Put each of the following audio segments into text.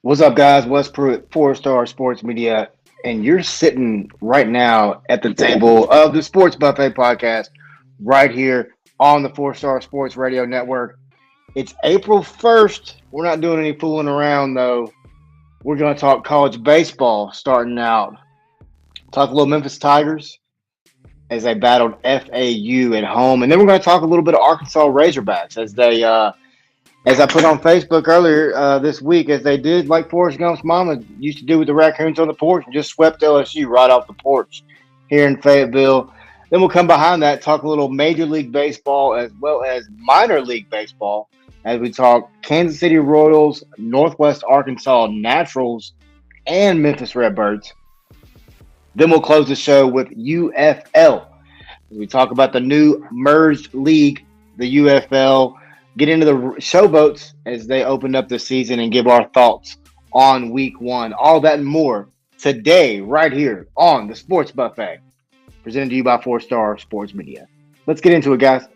What's up, guys? Wes Pruitt, 4 Star Sports Media, and you're sitting right now at the table of the Sports Buffet podcast right here on the 4 Star Sports Radio Network. It's April 1st. We're not doing any fooling around, though. We're going to talk college baseball starting out. Talk a little Memphis Tigers as they battled FAU at home, and then we're going to talk a little bit of Arkansas Razorbacks as I put on Facebook earlier this week, as they did like Forrest Gump's mama used to do with the raccoons on the porch and just swept LSU right off the porch here in Fayetteville. Then we'll come behind that, talk a little Major League Baseball as well as minor league baseball as we talk Kansas City Royals, Northwest Arkansas Naturals, and Memphis Redbirds. Then we'll close the show with UFL as we talk about the new merged league, the UFL. Get into the Showboats as they opened up the season and give our thoughts on week one. All that and more today, right here on the Sports Buffet, presented to you by 4 Star Sports Media. Let's get into it, guys.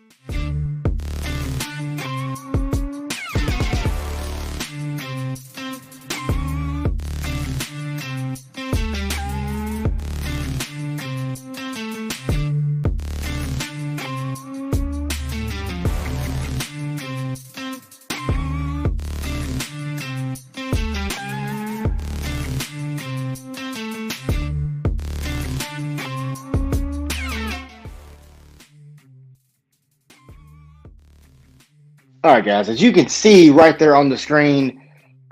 All right, guys, as you can see right there on the screen,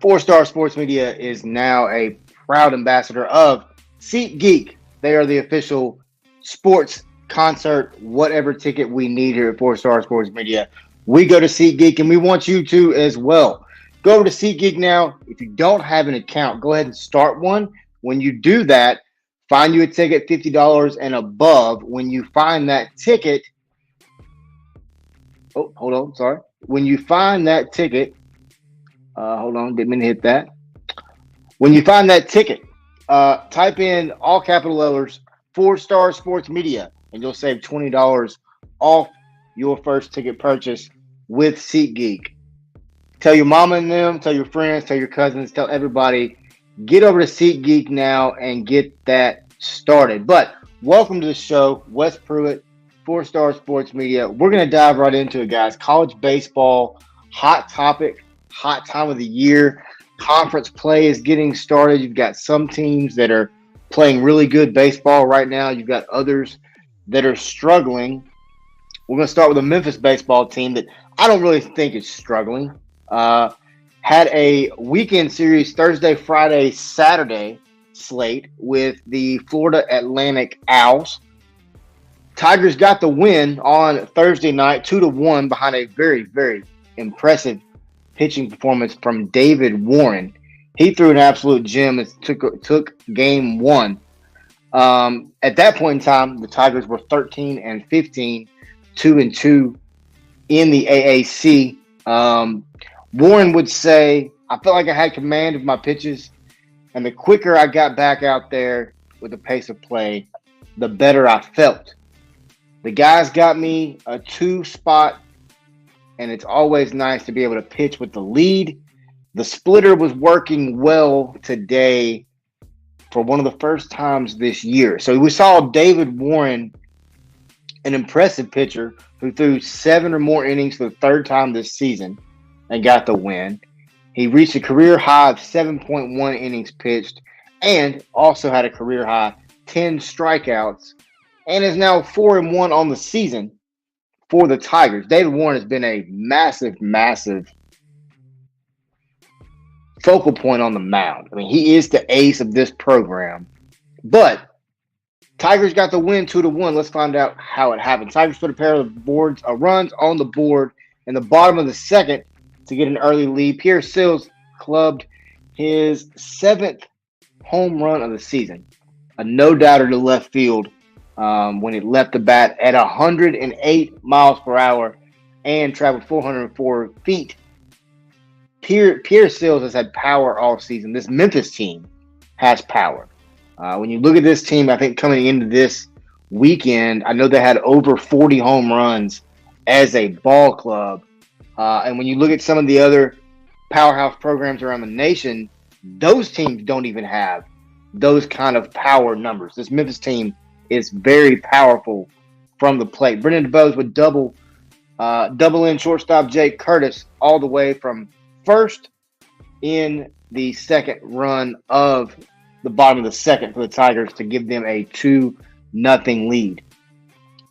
4 Star Sports Media is now a proud ambassador of SeatGeek. They are the official sports concert, whatever ticket we need here at 4 Star Sports Media. We go to SeatGeek, and we want you to as well. Go over to SeatGeek now. If you don't have an account, go ahead and start one. When you do that, find you a ticket, $50 and above. When you find that ticket, when you find that ticket, didn't mean to hit that. When you find that ticket, type in all capital letters 4 Star Sports Media, and you'll save $20 off your first ticket purchase with SeatGeek. Tell your mama and them, tell your friends, tell your cousins, tell everybody. Get over to SeatGeek now and get that started. But welcome to the show, Wes Pruitt, 4 Star Sports Media. We're going to dive right into it, guys. College baseball, hot topic, hot time of the year. Conference play is getting started. You've got some teams that are playing really good baseball right now. You've got others that are struggling. We're going to start with a Memphis baseball team that I don't really think is struggling. Had a weekend series Thursday, Friday, Saturday slate with the Florida Atlantic Owls. Tigers got the win on Thursday night, 2-1, behind a very, very impressive pitching performance from David Warren. He threw an absolute gem and took game one. At that point in time, the Tigers were 13-15, 2-2 in the AAC. Warren would say, I felt like I had command of my pitches, and the quicker I got back out there with the pace of play, the better I felt. The guys got me a 2 spot, and it's always nice to be able to pitch with the lead. The splitter was working well today for one of the first times this year. So we saw David Warren, an impressive pitcher who threw 7 or more innings for the third time this season and got the win. He reached a career high of 7.1 innings pitched and also had a career high 10 strikeouts, and is now 4-1 on the season for the Tigers. David Warren has been a massive, massive focal point on the mound. I mean, he is the ace of this program. But Tigers got the win 2-1. Let's find out how it happened. Tigers put a pair of runs on the board in the bottom of the second to get an early lead. Pierre Sills clubbed his 7th home run of the season. A no-doubter to left field when it left the bat at 108 miles per hour and traveled 404 feet. Pierre Sills has had power all season. This Memphis team has power. When you look at this team, I think coming into this weekend, I know they had over 40 home runs as a ball club. And when you look at some of the other powerhouse programs around the nation, Those teams don't even have those kind of power numbers. This Memphis team is very powerful from the plate. Brendan DeBose would double in shortstop Jake Curtis all the way from first in the second run of the bottom of the second for the Tigers to give them a 2-0 lead.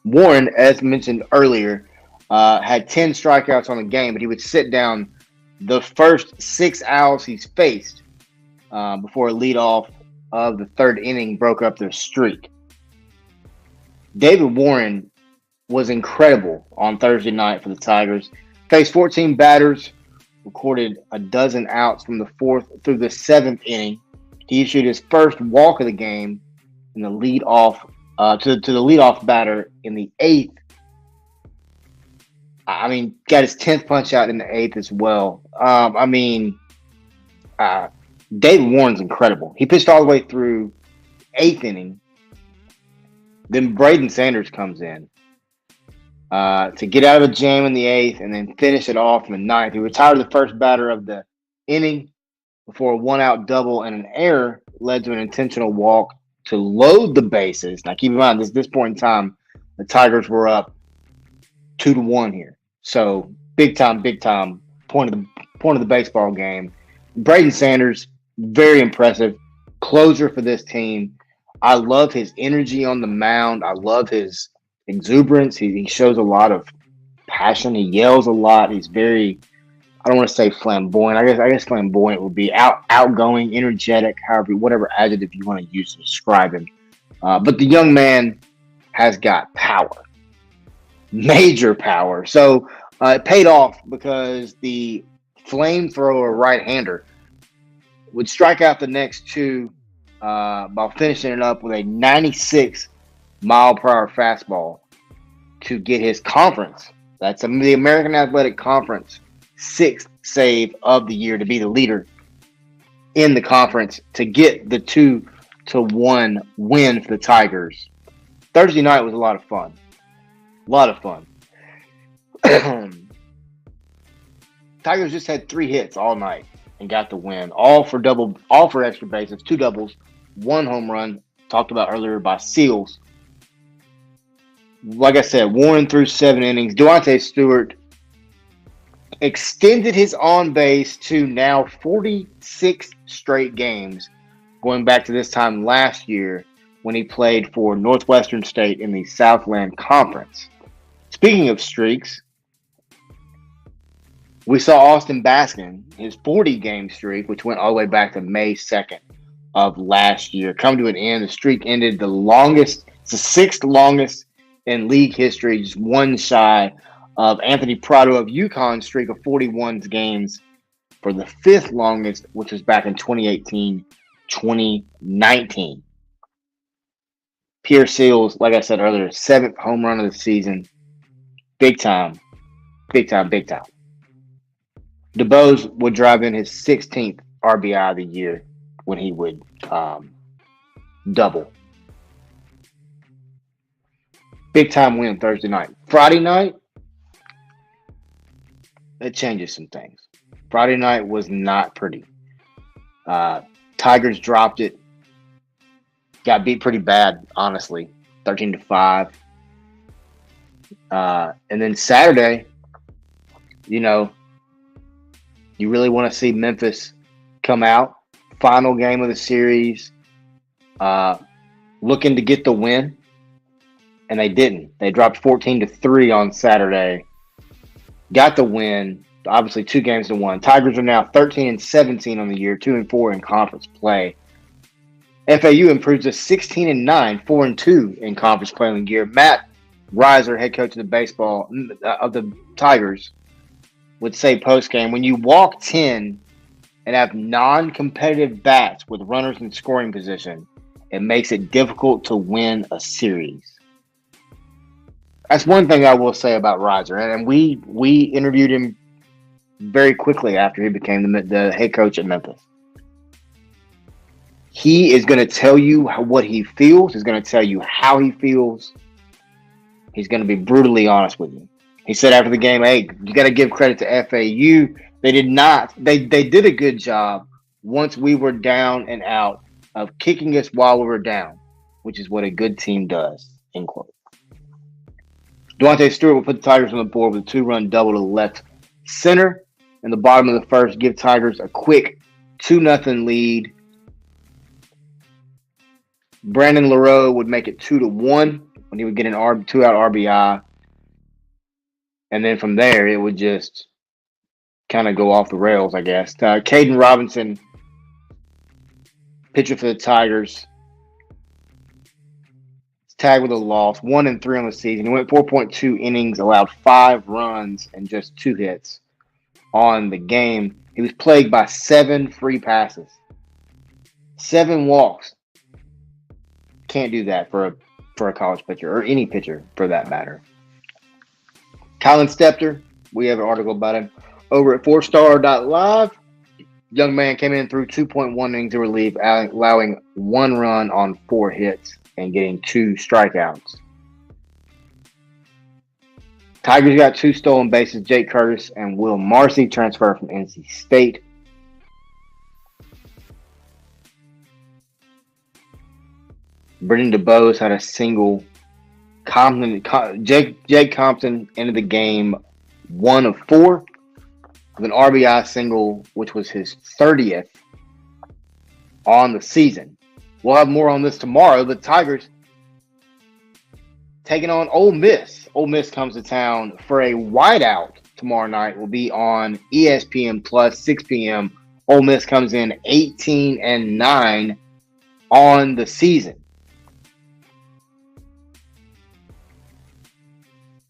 Warren, as mentioned earlier, had 10 strikeouts on the game, but he would sit down the first 6 outs he's faced before a leadoff of the third inning broke up their streak. David Warren was incredible on Thursday night for the Tigers. Faced 14 batters, recorded a dozen outs from the fourth through the seventh inning. He issued his first walk of the game in the leadoff to the leadoff batter in the eighth. I mean, got his 10th punch out in the eighth as well. David Warren's incredible. He pitched all the way through eighth inning. Then Braden Sanders comes in to get out of a jam in the eighth and then finish it off in the ninth. He retired the first batter of the inning before a one-out double and an error led to an intentional walk to load the bases. Now, keep in mind, this point in time, the Tigers were up 2-1 here. So, big time point of the baseball game. Braden Sanders, very impressive closer for this team. I love his energy on the mound. I love his exuberance. He shows a lot of passion. He yells a lot. He's very, I don't want to say flamboyant. I guess flamboyant would be outgoing, energetic, however, whatever adjective you want to use to describe him. But the young man has got power, major power. So it paid off because the flamethrower right-hander would strike out the next two by finishing it up with a 96-mile-per-hour fastball to get his conference. That's the American Athletic Conference 6th save of the year, to be the leader in the conference, to get the 2-1 win for the Tigers. Thursday night was a lot of fun. Tigers just had 3 hits all night and got the win. All for extra bases, 2 doubles, 1 home run, talked about earlier by Seals. Like I said, Warren threw 7 innings. Duante Stewart extended his on base to now 46 straight games, going back to this time last year when he played for Northwestern State in the Southland Conference. Speaking of streaks, we saw Austin Baskin, his 40-game streak, which went all the way back to May 2nd of last year, come to an end. The streak ended it's the 6th longest in league history, just one shy of Anthony Prado of UConn's streak of 41 games for the 5th longest, which was back in 2018-2019. Pierre Seals, like I said earlier, 7th home run of the season. Big time. DeBose would drive in his 16th RBI of the year when he would double. Big time win Thursday night. Friday night, it changes some things. Friday night was not pretty. Tigers dropped it. Got beat pretty bad, honestly. 13-5. And then Saturday, you really want to see Memphis come out. Final game of the series. Looking to get the win. And they didn't. They dropped 14-3 on Saturday. Got the win. Obviously, 2 games to 1. Tigers are now 13-17 on the year, 2-4 in conference play. FAU improves to 16-9, 4-2 in conference play on the year. Matt Reiser, head coach of the Tigers, would say post-game, when you walk 10 and have non-competitive bats with runners in scoring position, it makes it difficult to win a series. That's one thing I will say about Reiser. And we interviewed him very quickly after he became the head coach at Memphis. He is going to tell you what he feels. He's going to tell you how he feels. He's going to be brutally honest with you. He said after the game, hey, you got to give credit to FAU. They did not. They did a good job once we were down and out, of kicking us while we were down, which is what a good team does, end quote. Devontae Stewart will put the Tigers on the board with a 2-run double to the left center in the bottom of the first, give Tigers a quick 2-0 lead. Brandon LaRoe would make it 2-1 when he would get an 2-out RBI. And then from there, it would just kind of go off the rails, I guess. Caden Robinson, pitcher for the Tigers, tagged with a loss, 1-3 on the season. He went 4.2 innings, allowed 5 runs and just 2 hits on the game. He was plagued by 7 free passes, 7 walks. Can't do that for a college pitcher or any pitcher for that matter. Colin Stepter, we have an article about him over at 4star.live. Young man came in through 2.1 innings of relief, allowing 1 run on 4 hits and getting 2 strikeouts. Tigers got 2 stolen bases. Jake Curtis and Will Marcy transferred from NC State. Brendan DeBose had a single. Jake Compton ended the game 1 of 4 with an RBI single, which was his 30th on the season. We'll have more on this tomorrow. The Tigers taking on Ole Miss. Ole Miss comes to town for a whiteout tomorrow night. Will be on ESPN Plus, 6 p.m. Ole Miss comes in 18-9 on the season.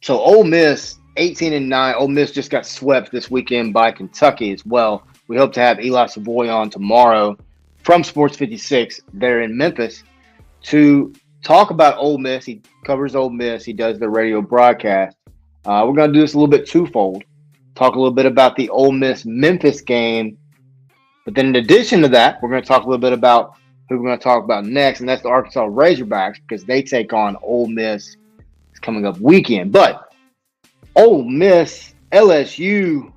So Ole Miss, 18-9. Ole Miss just got swept this weekend by Kentucky as well. We hope to have Eli Savoy on tomorrow from Sports 56 there in Memphis to talk about Ole Miss. He covers Ole Miss. He does the radio broadcast. We're going to do this a little bit twofold. Talk a little bit about the Ole Miss-Memphis game. But then in addition to that, we're going to talk a little bit about who we're going to talk about next, and that's the Arkansas Razorbacks because they take on Ole Miss coming up weekend. But Ole Miss, LSU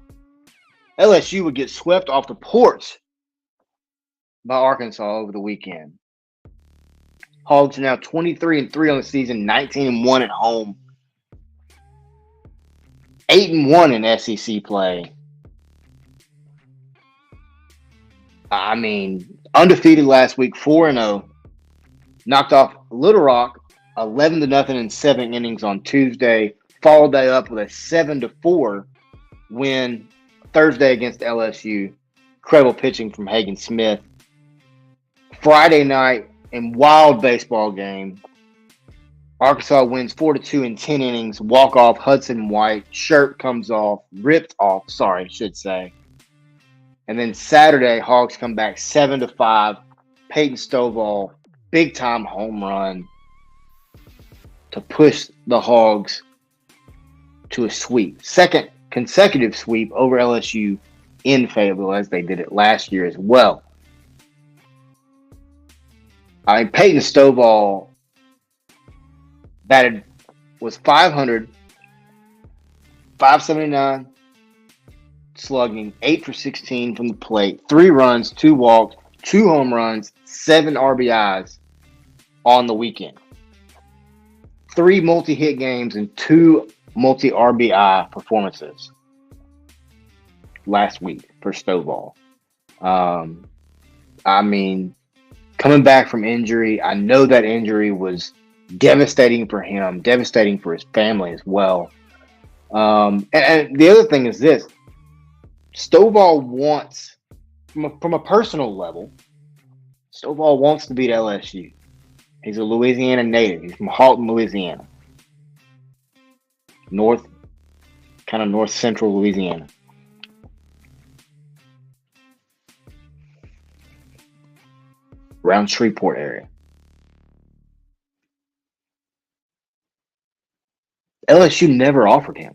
would get swept off the porch by Arkansas over the weekend. Hogs are now 23-3 on the season, 19-1 at home, 8-1 in SEC play. I mean, undefeated last week, 4-0. Knocked off Little Rock 11-0 in 7 innings on Tuesday. Followed that up with a 7-4 win Thursday against LSU. Incredible pitching from Hagen Smith. Friday night in wild baseball game, Arkansas wins 4-2 in 10 innings. Walk off Hudson White. Shirt comes off. Ripped off, sorry, I should say. And then Saturday, Hogs come back 7-5. Peyton Stovall, big time home run to push the Hogs to a sweep. Second consecutive sweep over LSU in Fayetteville, as they did it last year as well. I mean, Peyton Stovall was 500, 579 slugging, 8 for 16 from the plate, 3 runs, 2 walks, 2 home runs, 7 RBIs on the weekend. 3 multi-hit games and 2 multi-RBI performances last week for Stovall. I mean, coming back from injury, I know that injury was devastating for him, devastating for his family as well. And the other thing is this. Stovall wants, from a personal level, Stovall wants to beat LSU. He's a Louisiana native. He's from Halton, Louisiana. North central Louisiana. Around Shreveport area. LSU never offered him.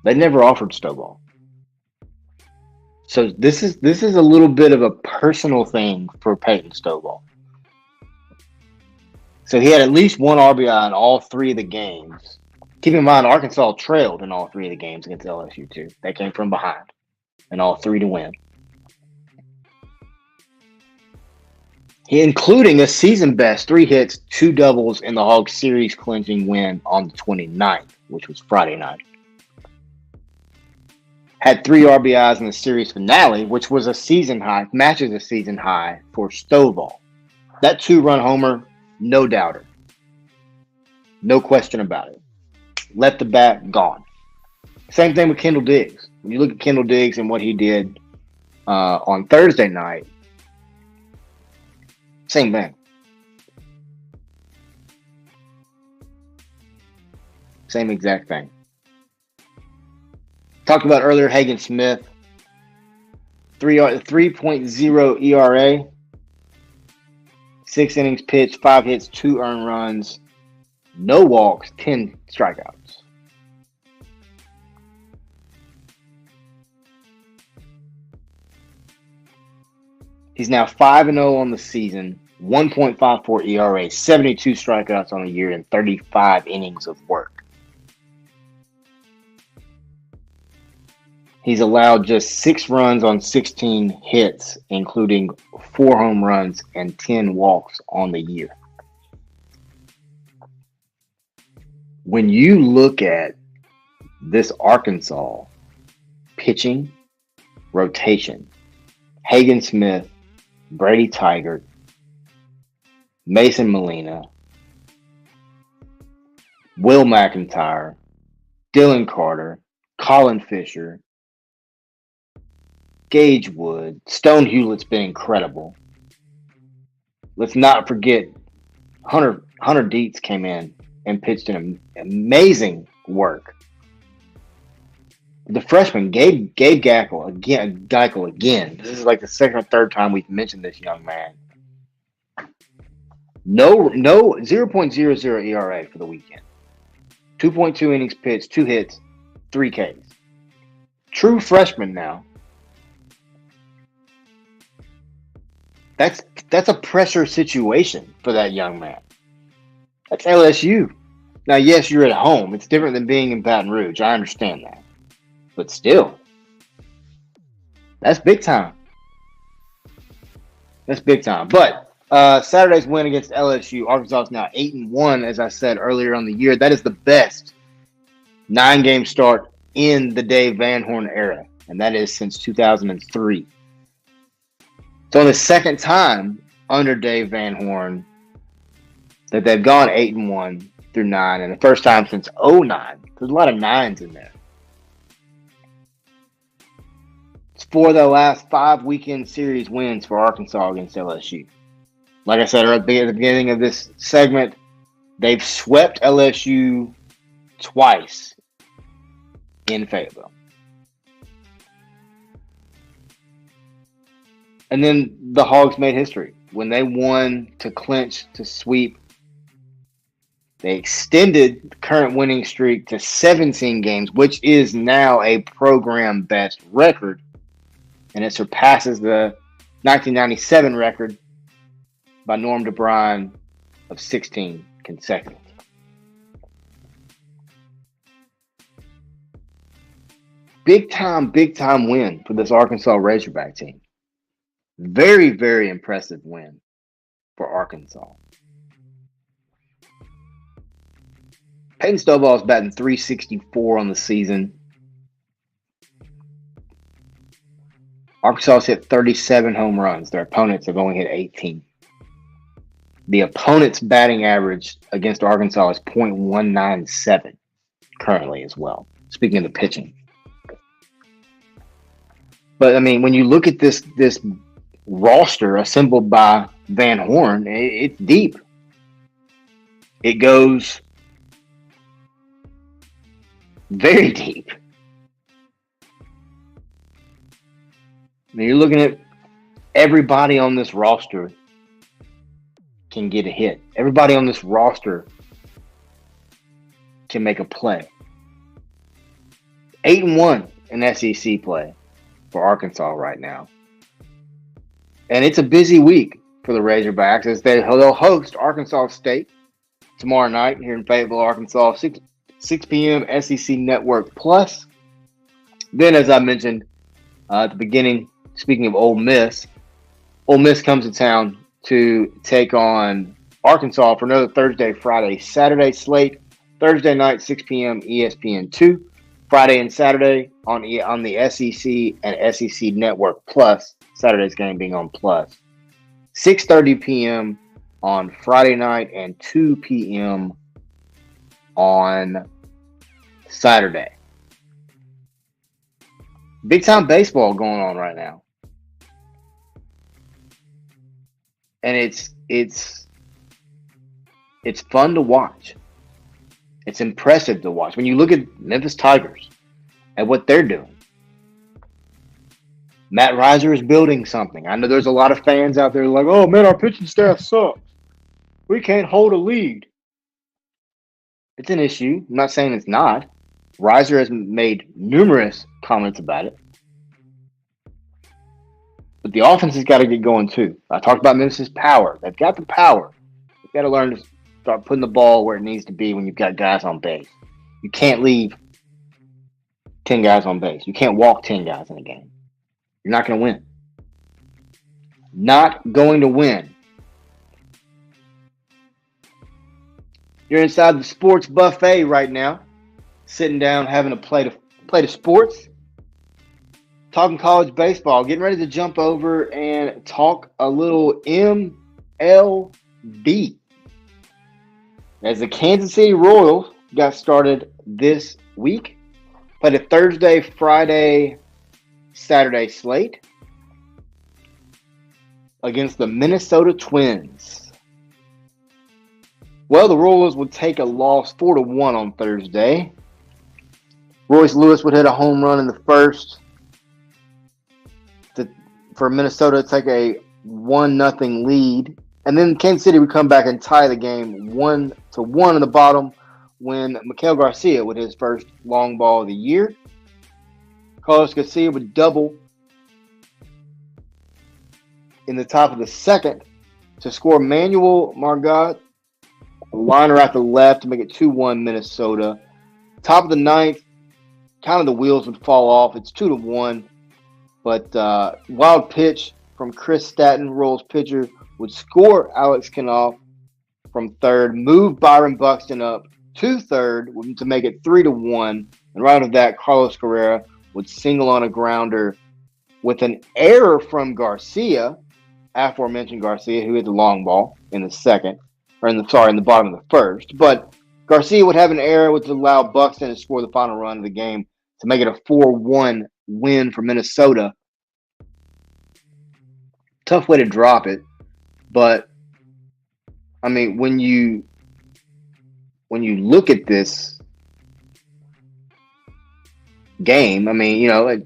They never offered Stovall. So this is a little bit of a personal thing for Peyton Stovall. So he had at least 1 RBI in all 3 of the games. Keep in mind, Arkansas trailed in all 3 of the games against LSU too. They came from behind in all 3 to win. including a season best 3 hits, 2 doubles in the Hogs series clinching win on the 29th, which was Friday night. Had 3 RBIs in the series finale, which was a season high, matches a season high for Stovall. That 2-run homer, no doubter. No question about it. Left the bat, gone. Same thing with Kendall Diggs. When you look at Kendall Diggs and what he did on Thursday night, same thing. Same exact thing. Talked about earlier, Hagen Smith, 3.0 ERA, 6 innings pitched, 5 hits, 2 earned runs, no walks, 10 strikeouts. He's now 5-0 on the season, 1.54 ERA, 72 strikeouts on the year, and 35 innings of work. He's allowed just 6 runs on 16 hits, including 4 home runs and 10 walks on the year. When you look at this Arkansas pitching rotation, Hagen Smith, Brady Tigert, Mason Molina, Will McIntyre, Dylan Carter, Colin Fisher, Gage Wood, Stone Hewlett's been incredible. Let's not forget Hunter Dietz came in and pitched an amazing work. The freshman, Gabe Geichel again. This is like the second or third time we've mentioned this young man. No 0.00 ERA for the weekend. 2.2 innings pitched, 2 hits, 3 Ks. True freshman now. That's a pressure situation for that young man. That's LSU. Now, yes, you're at home. It's different than being in Baton Rouge. I understand that. But still, that's big time. That's big time. But Saturday's win against LSU, Arkansas is now 8-1, as I said earlier on the year. That is the best 9-game start in the Dave Van Horn era, and that is since 2003. It's only the second time under Dave Van Horn that they've gone 8-1 through 9, and the first time since 2009. There's a lot of 9s in there. It's 4 of the last 5 weekend series wins for Arkansas against LSU. Like I said at the beginning of this segment, they've swept LSU twice in Fayetteville. And then the Hogs made history. When they won to clinch, to sweep, they extended the current winning streak to 17 games, which is now a program best record. And it surpasses the 1997 record by Norm DeBryan of 16 consecutive. Big time win for this Arkansas Razorback team. Very, very impressive win for Arkansas. Peyton Stovall is batting .364 on the season. Arkansas has hit 37 home runs. Their opponents have only hit 18. The opponent's batting average against Arkansas is .197 currently as well. Speaking of the pitching. But, I mean, when you look at this roster assembled by Van Horn, it's deep. It goes very deep. I mean, you're looking at everybody on this roster can get a hit. Everybody on this roster can make a play. 8-1 in SEC play for Arkansas right now. And it's a busy week for the Razorbacks as they'll host Arkansas State tomorrow night here in Fayetteville, Arkansas, 6 p.m. SEC Network Plus. Then, as I mentioned at the beginning, speaking of Ole Miss comes to town to take on Arkansas for another Thursday, Friday, Saturday slate. Thursday night, 6 p.m. ESPN2. Friday and Saturday on the SEC and SEC Network Plus. Saturday's game being on Plus. 6:30 p.m. on Friday night and 2 p.m. on Saturday. Big time baseball going on right now. And it's fun to watch. It's impressive to watch. When you look at Memphis Tigers and what they're doing, Matt Reiser is building something. I know there's a lot of fans out there like, oh man, our pitching staff sucks. We can't hold a lead. It's an issue. I'm not saying it's not. Reiser has made numerous comments about it. But the offense has got to get going too. I talked about Memphis' power. They've got the power. They've got to learn to start putting the ball where it needs to be when you've got guys on base. You can't leave 10 guys on base. You can't walk 10 guys in a game. You're not going to win. Not going to win. You're inside the sports buffet right now, sitting down, having a plate of sports, talking college baseball, getting ready to jump over and talk a little MLB. As the Kansas City Royals got started this week, played a Thursday, Friday, Saturday slate against the Minnesota Twins. Well, the Royals would take a loss 4-1 on Thursday. Royce Lewis would hit a home run in the first for Minnesota to take a 1-0 lead. And then Kansas City would come back and tie the game 1-1 in the bottom when Miguel Garcia with his first long ball of the year. Carlos Garcia would double in the top of the second to score Manuel Margot, a liner out the left to make it 2-1 Minnesota. Top of the ninth, kind of the wheels would fall off. It's 2-1. But wild pitch from Chris Statton, Royals pitcher, would score Alex Knopf from third, move Byron Buxton up to third to make it 3-1. And right after that, Carlos Carrera would single on a grounder with an error from Garcia, aforementioned Garcia, who hit the long ball in the second, or in the bottom of the first. But Garcia would have an error which would allow Buxton to score the final run of the game to make it a 4-1 win for Minnesota. Tough way to drop it, but I mean, when you look at this game, I mean, you're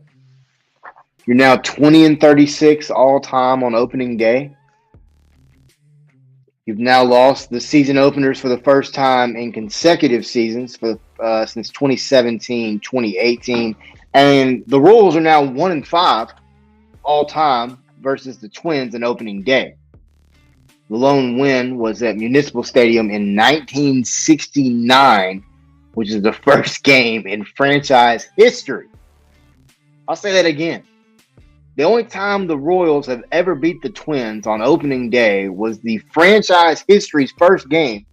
now 20-36 all time on opening day. You've now lost the season openers for the first time in consecutive seasons since 2017, 2018. And the Royals are now 1-5 all time versus the Twins in opening day. The lone win was at Municipal Stadium in 1969, which is the first game in franchise history. I'll say that again. The only time the Royals have ever beat the Twins on opening day was the franchise history's first game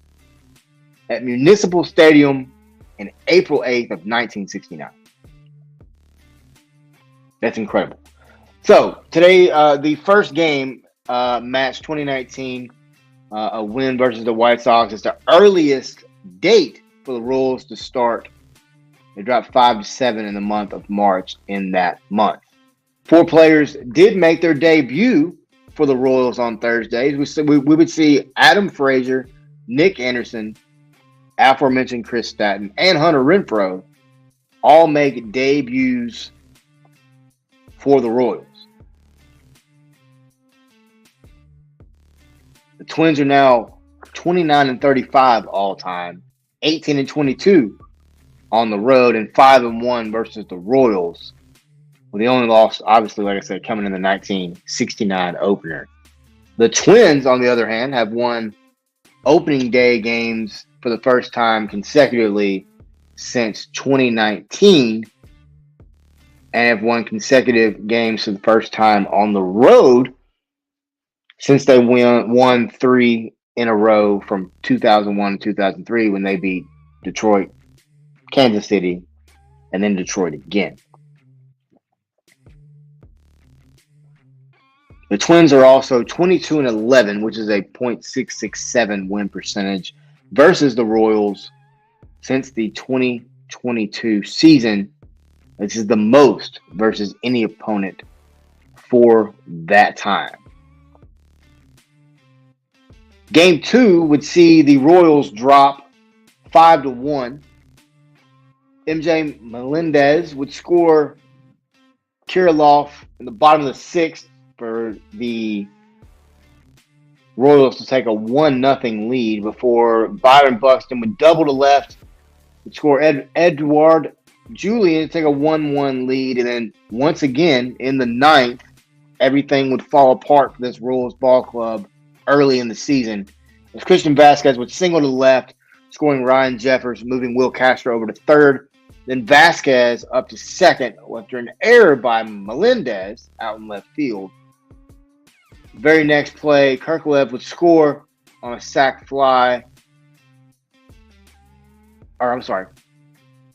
at Municipal Stadium in April 8th of 1969. That's incredible. So today, the first game match 2019, a win versus the White Sox. It's the earliest date for the Royals to start. They dropped 5-7 in the month of March in that month. 4 players did make their debut for the Royals on Thursdays. We would see Adam Frazier, Nick Anderson, aforementioned Chris Statton, and Hunter Renfroe all make debuts for the Royals. The Twins are now 29-35 all time, 18-22 on the road, and 5-1 versus the Royals. Well, the only loss, obviously, like I said, coming in the 1969 opener. The Twins, on the other hand, have won opening day games for the first time consecutively since 2019 and have won consecutive games for the first time on the road since they won 3 in a row from 2001 to 2003 when they beat Detroit, Kansas City, and then Detroit again. The Twins are also 22-11, which is a .667 win percentage versus the Royals since the 2022 season. This is the most versus any opponent for that time. Game 2 would see the Royals drop 5-1. MJ Melendez would score Kirilloff in the bottom of the 6th for the Royals to take a 1-0 lead before Byron Buxton would double to left, would score Edward Julian to take a 1-1 lead, and then once again in the 9th, everything would fall apart for this Royals ball club early in the season as Christian Vasquez would single to the left, scoring Ryan Jeffers, moving Will Castro over to third. Then Vasquez up to second after an error by Melendez out in left field. Very next play, Kirklev would score on a sac fly.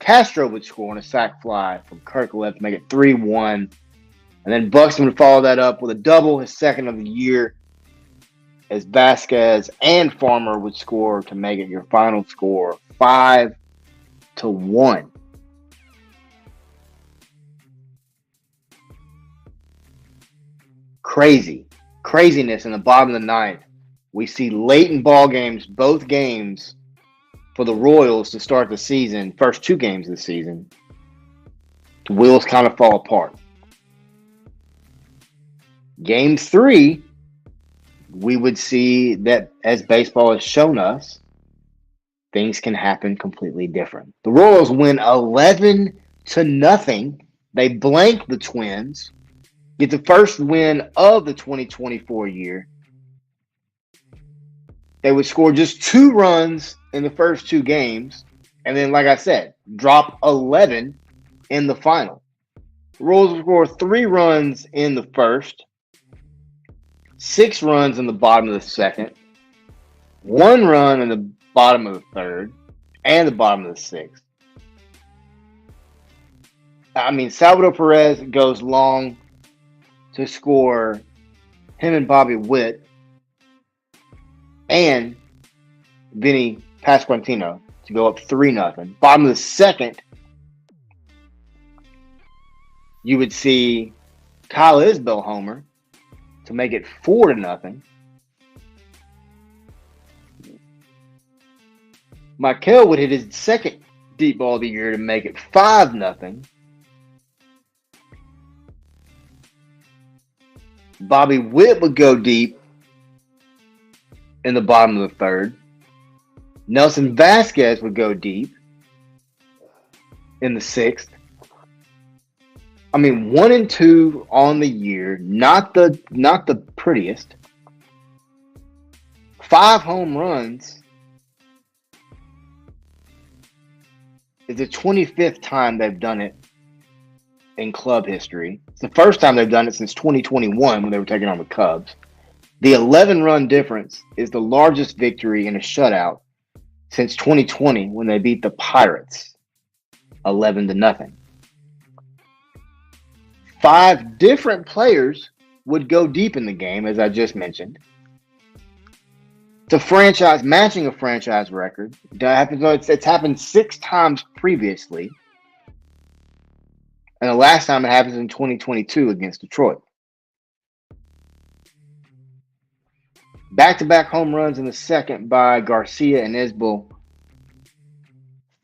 Castro would score on a sac fly from Kirklev to make it 3-1. And then Buxton would follow that up with a double, his second of the year, as Vasquez and Farmer would score to make it your final score 5-1. Craziness in the bottom of the 9th. We see late in ball games, both games for the Royals to start the season, first 2 games of the season. The wheels kind of fall apart. Game 3, we would see that, as baseball has shown us, things can happen completely different. The Royals win 11-0. They blank the Twins, get the first win of the 2024 year. They would score just 2 runs in the first 2 games, and then, like I said, drop 11 in the final. The Royals would score 3 runs in the first, 6 runs in the bottom of the second, 1 run in the bottom of the third, and the bottom of the 6th. I mean, Salvador Perez goes long to score, him and Bobby Witt and Vinny Pasquantino to go up 3-0. Bottom of the second, you would see Kyle Isbell homer to make it 4-0. Michael would hit his second deep ball of the year to make it 5-0. Bobby Witt would go deep in the bottom of the third. Nelson Vasquez would go deep in the 6th. I mean, 1 and 2 on the year, not the prettiest. 5 home runs is the 25th time they've done it in club history. It's the first time they've done it since 2021 when they were taking on the Cubs. The 11-run difference is the largest victory in a shutout since 2020 when they beat the Pirates 11-0. 5 different players would go deep in the game, as I just mentioned. It's matching a franchise record. It's happened 6 times previously. And the last time it happens in 2022 against Detroit. Back-to-back home runs in the second by Garcia and Isbell.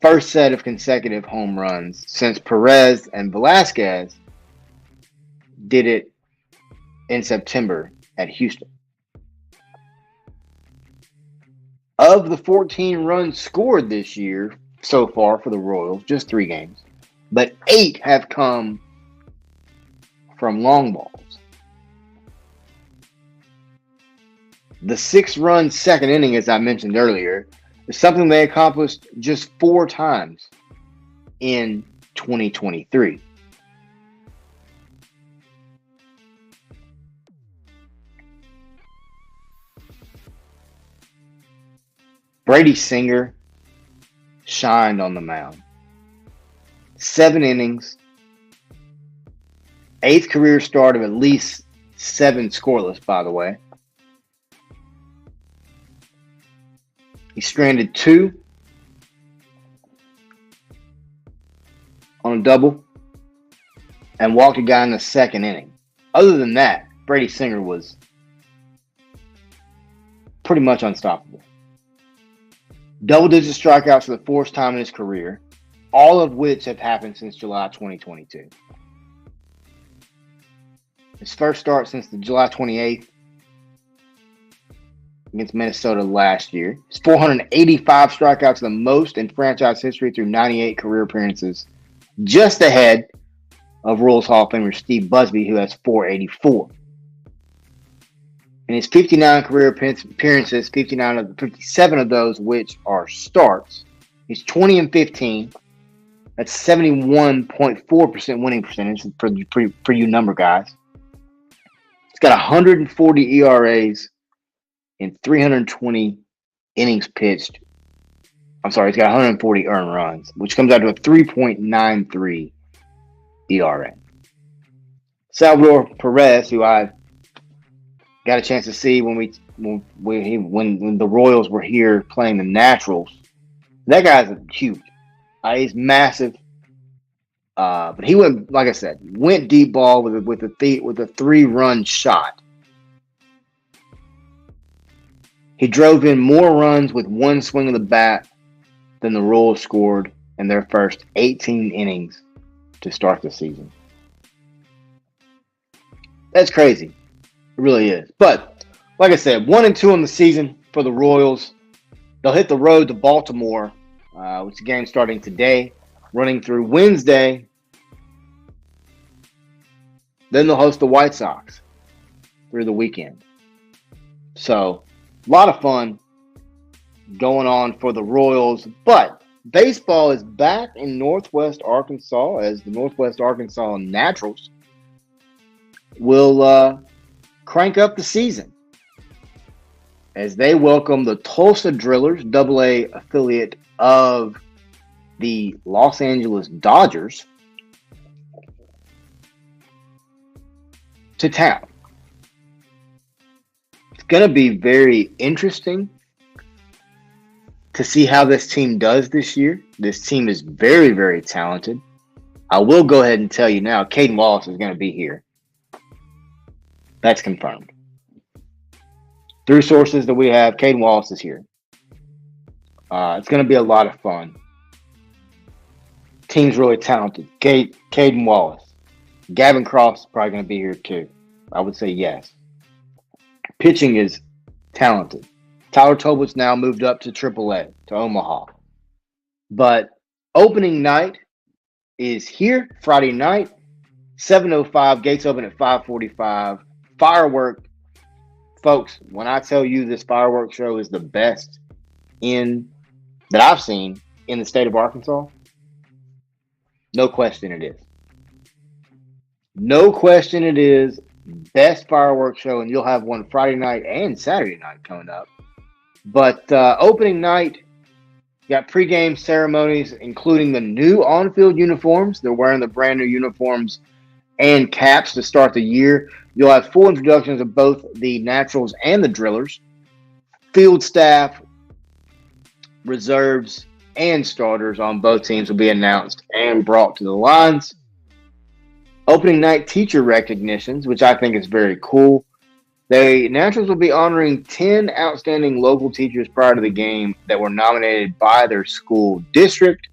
First set of consecutive home runs since Perez and Velasquez did it in September at Houston. Of the 14 runs scored this year so far for the Royals, just 3 games, but 8 have come from long balls. The 6-run second inning, as I mentioned earlier, is something they accomplished just 4 times in 2023. Brady Singer shined on the mound. 7 innings, 8th career start of at least 7 scoreless, by the way. He stranded 2 on a double and walked a guy in the 2nd inning. Other than that, Brady Singer was pretty much unstoppable. Double-digit strikeouts for the 4th time in his career, all of which have happened since July 2022. His first start since the July 28th against Minnesota last year. His 485 strikeouts, the most in franchise history through 98 career appearances, just ahead of Royals Hall of Famer Steve Busby, who has 484. In his 59 career appearances, 57 of those which are starts, he's 20-15. That's 71.4% winning percentage for you number guys. He's got 140 ERAs in 320 innings pitched. He's got 140 earned runs, which comes out to a 3.93 ERA. Salvador Perez, who I got a chance to see when the Royals were here playing the Naturals. That guy's huge. He's massive. But he went, like I said, went deep ball with a 3-run shot. He drove in more runs with 1 swing of the bat than the Royals scored in their first 18 innings to start the season. That's crazy. It really is. But, like I said, 1-2 on the season for the Royals. They'll hit the road to Baltimore, which is a game starting today, running through Wednesday. Then they'll host the White Sox through the weekend. So, a lot of fun going on for the Royals. But baseball is back in Northwest Arkansas as the Northwest Arkansas Naturals will crank up the season as they welcome the Tulsa Drillers, AA affiliate of the Los Angeles Dodgers, to town. It's going to be very interesting to see how this team does this year. This team is very, very talented. I will go ahead and tell you now, Caden Wallace is going to be here. That's confirmed. Through sources that we have, Caden Wallace is here. It's going to be a lot of fun. Team's really talented. Caden Wallace. Gavin Cross is probably going to be here too. I would say yes. Pitching is talented. Tyler Tolbert's now moved up to AAA, to Omaha. But opening night is here, Friday night, 7:05. Gates open at 5:45. Firework. Folks, when I tell you this fireworks show is the best that I've seen in the state of Arkansas, no question it is. No question it is. Best fireworks show, and you'll have one Friday night and Saturday night coming up. But opening night, you got pregame ceremonies, including the new on-field uniforms. They're wearing the brand new uniforms and caps to start the year. You'll have full introductions of both the Naturals and the Drillers. Field staff, reserves, and starters on both teams will be announced and brought to the lines. Opening night teacher recognitions, which I think is very cool. The Naturals will be honoring 10 outstanding local teachers prior to the game that were nominated by their school district.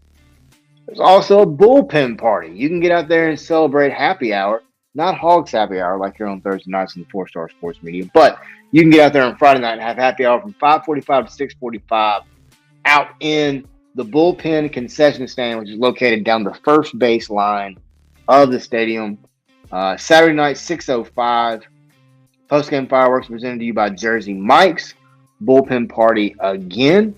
There's also a bullpen party. You can get out there and celebrate happy hour. Not Hogs happy hour like here on Thursday nights in the 4-Star Sports Media, but you can get out there on Friday night and have happy hour from 5:45 to 6:45 out in the bullpen concession stand, which is located down the first base line of the stadium. Saturday night, 6:05. Postgame fireworks presented to you by Jersey Mike's. Bullpen party again.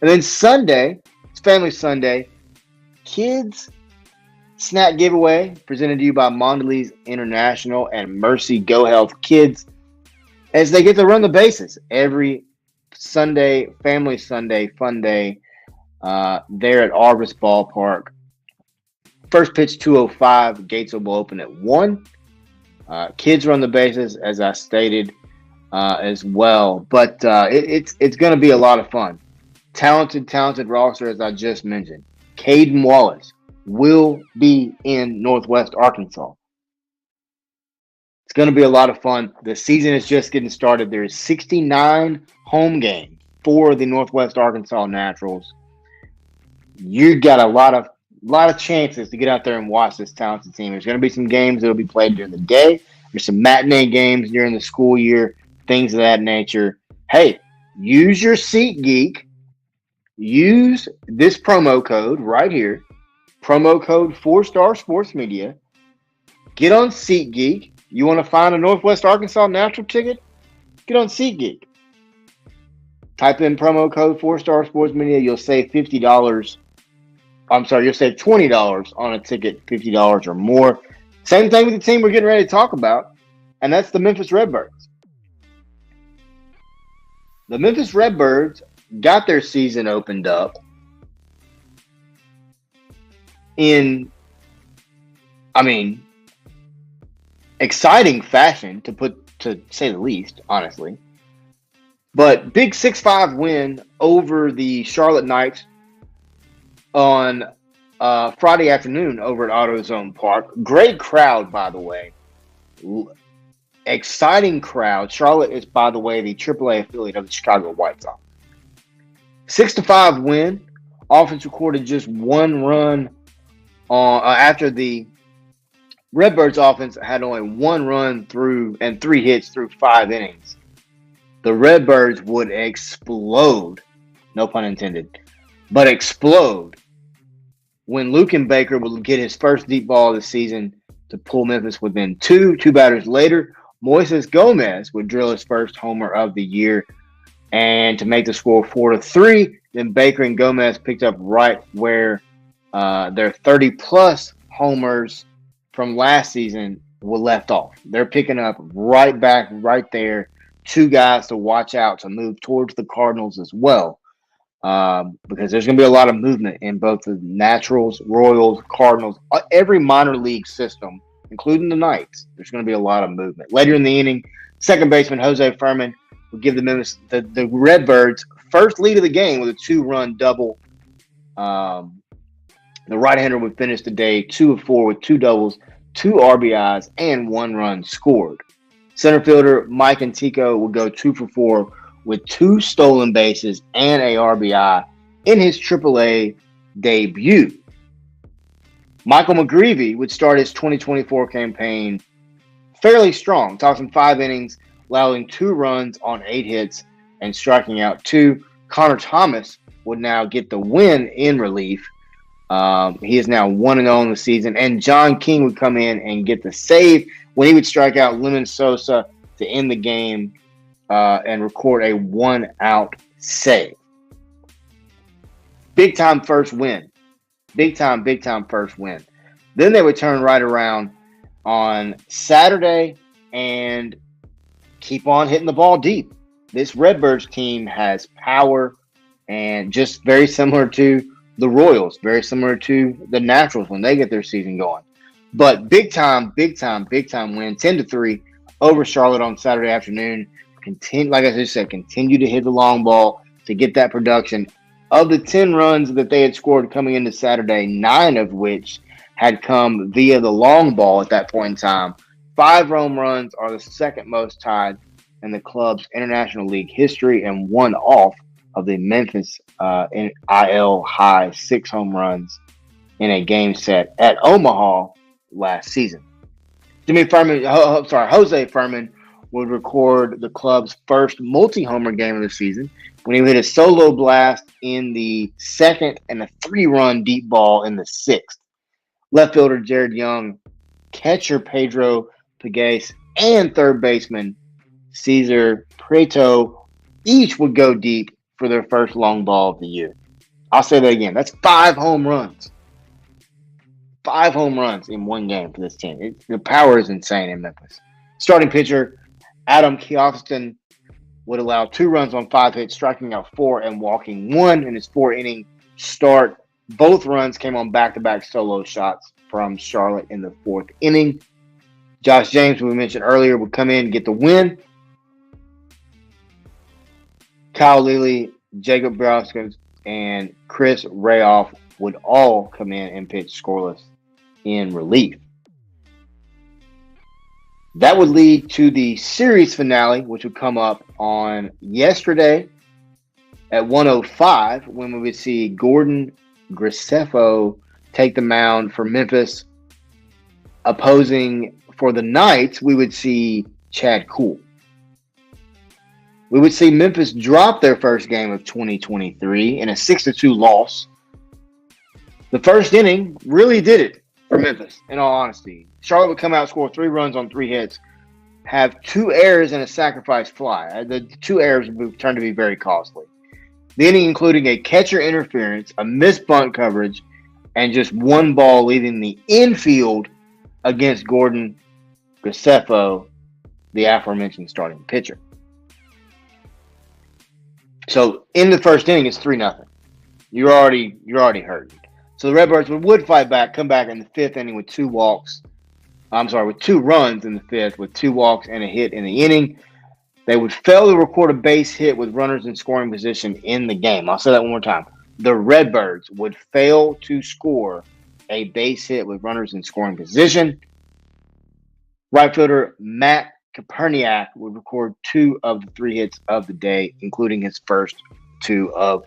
And then Sunday, it's Family Sunday. Kids snack giveaway presented to you by Mondelez International and Mercy Go Health Kids as they get to run the bases every Sunday, family Sunday, fun day there at Arvis Ballpark. First pitch 2:05. Gates will open at 1. Kids run the bases, as I stated as well. But it's going to be a lot of fun. Talented roster, as I just mentioned. Caden Wallace will be in Northwest Arkansas. It's going to be a lot of fun. The season is just getting started. There's 69 home games for the Northwest Arkansas Naturals. You got a lot of chances to get out there and watch this talented team. There's going to be some games that will be played during the day. There's some matinee games during the school year, things of that nature. Hey, use your SeatGeek. Use this promo code right here. Promo code 4-Star Sports Media. Get on SeatGeek. You want to find a Northwest Arkansas Natural ticket? Get on SeatGeek. Type in promo code 4-Star Sports Media. You'll save $50. You'll save $20 on a ticket, $50 or more. Same thing with the team we're getting ready to talk about, and that's the Memphis Redbirds. The Memphis Redbirds got their season opened up in, exciting fashion, to say the least, honestly. But big 6-5 win over the Charlotte Knights on Friday afternoon over at AutoZone Park. Great crowd, by the way. Exciting crowd. Charlotte is, by the way, the AAA affiliate of the Chicago White Sox. 6-5 win. Offense recorded just 1 run after the Redbirds offense had only 1 run through and 3 hits through 5 innings. The Redbirds would explode, no pun intended, but explode when Lucan Baker would get his first deep ball of the season to pull Memphis within 2. 2 batters later, Moises Gomez would drill his first homer of the year, and to make the score 4-3. Then Baker and Gomez picked up right where their 30-plus homers from last season were left off. They're picking up right back right there. 2 guys to watch out to move towards the Cardinals as well, because there's going to be a lot of movement in both the Naturals, Royals, Cardinals, every minor league system, including the Knights. There's going to be a lot of movement. Later in the inning, second baseman Jose Furman would give the Redbirds first lead of the game with a 2-run double. The right-hander would finish the day 2 of 4 with 2 doubles, 2 RBIs, and 1 run scored. Center fielder Mike Antico would go 2 for 4 with 2 stolen bases and a RBI in his AAA debut. Michael McGreevy would start his 2024 campaign fairly strong, tossing 5 innings, allowing 2 runs on 8 hits, and striking out 2. Connor Thomas would now get the win in relief. He is now 1-0 in the season, and John King would come in and get the save when he would strike out Lemon Sosa to end the game and record a 1-out save. Big time first win. Big time first win. Then they would turn right around on Saturday and keep on hitting the ball deep. This Redbirds team has power, and just very similar to the Royals, very similar to the Naturals when they get their season going. But big time win, 10-3 over Charlotte on Saturday afternoon. Like I just said, continue to hit the long ball to get that production. Of the 10 runs that they had scored coming into Saturday, 9 of which had come via the long ball at that point in time. 5 home runs are the second most tied in the club's International League history, and 1 off of the Memphis IL high 6 home runs in a game set at Omaha last season. Jose Furman would record the club's first multi-homer game of the season when he hit a solo blast in the 2nd and a 3-run deep ball in the 6th. Left fielder Jared Young, catcher Pedro Pegues, and third baseman Cesar Prieto each would go deep for their first long ball of the year. I'll say that again. That's 5 home runs. 5 home runs in one game for this team. The power is insane in Memphis. Starting pitcher Adam Kiofston would allow 2 runs on 5 hits, striking out 4 and walking 1 in his 4-inning start. Both runs came on back-to-back solo shots from Charlotte in the 4th inning. Josh James, who we mentioned earlier, would come in and get the win. Kyle Lilly, Jacob Broskins, and Chris Rayoff would all come in and pitch scoreless in relief. That would lead to the series finale, which would come up on yesterday at 1:05, when we would see Gordon Graceffo take the mound for Memphis. Opposing for the Knights, we would see Chad Kuhl. We would see Memphis drop their first game of 2023 in a 6-2 loss. The first inning really did it for Memphis, in all honesty. Charlotte would come out, score 3 runs on 3 hits, have 2 errors and a sacrifice fly. The 2 errors would turn to be very costly. The inning including a catcher interference, a missed bunt coverage, and just 1 ball leaving the infield against Gordon Graceffo, the aforementioned starting pitcher. So in the first inning, it's 3-0. You're already hurting. So the Redbirds would fight back, come back in the 5th inning with 2 walks. With 2 runs in the 5th, with 2 walks and a hit in the inning. They would fail to record a base hit with runners in scoring position in the game. I'll say that one more time. The Redbirds would fail to score a base hit with runners in scoring position. Right fielder Matt Koperniak would record 2 of the 3 hits of the day, including his first 2 of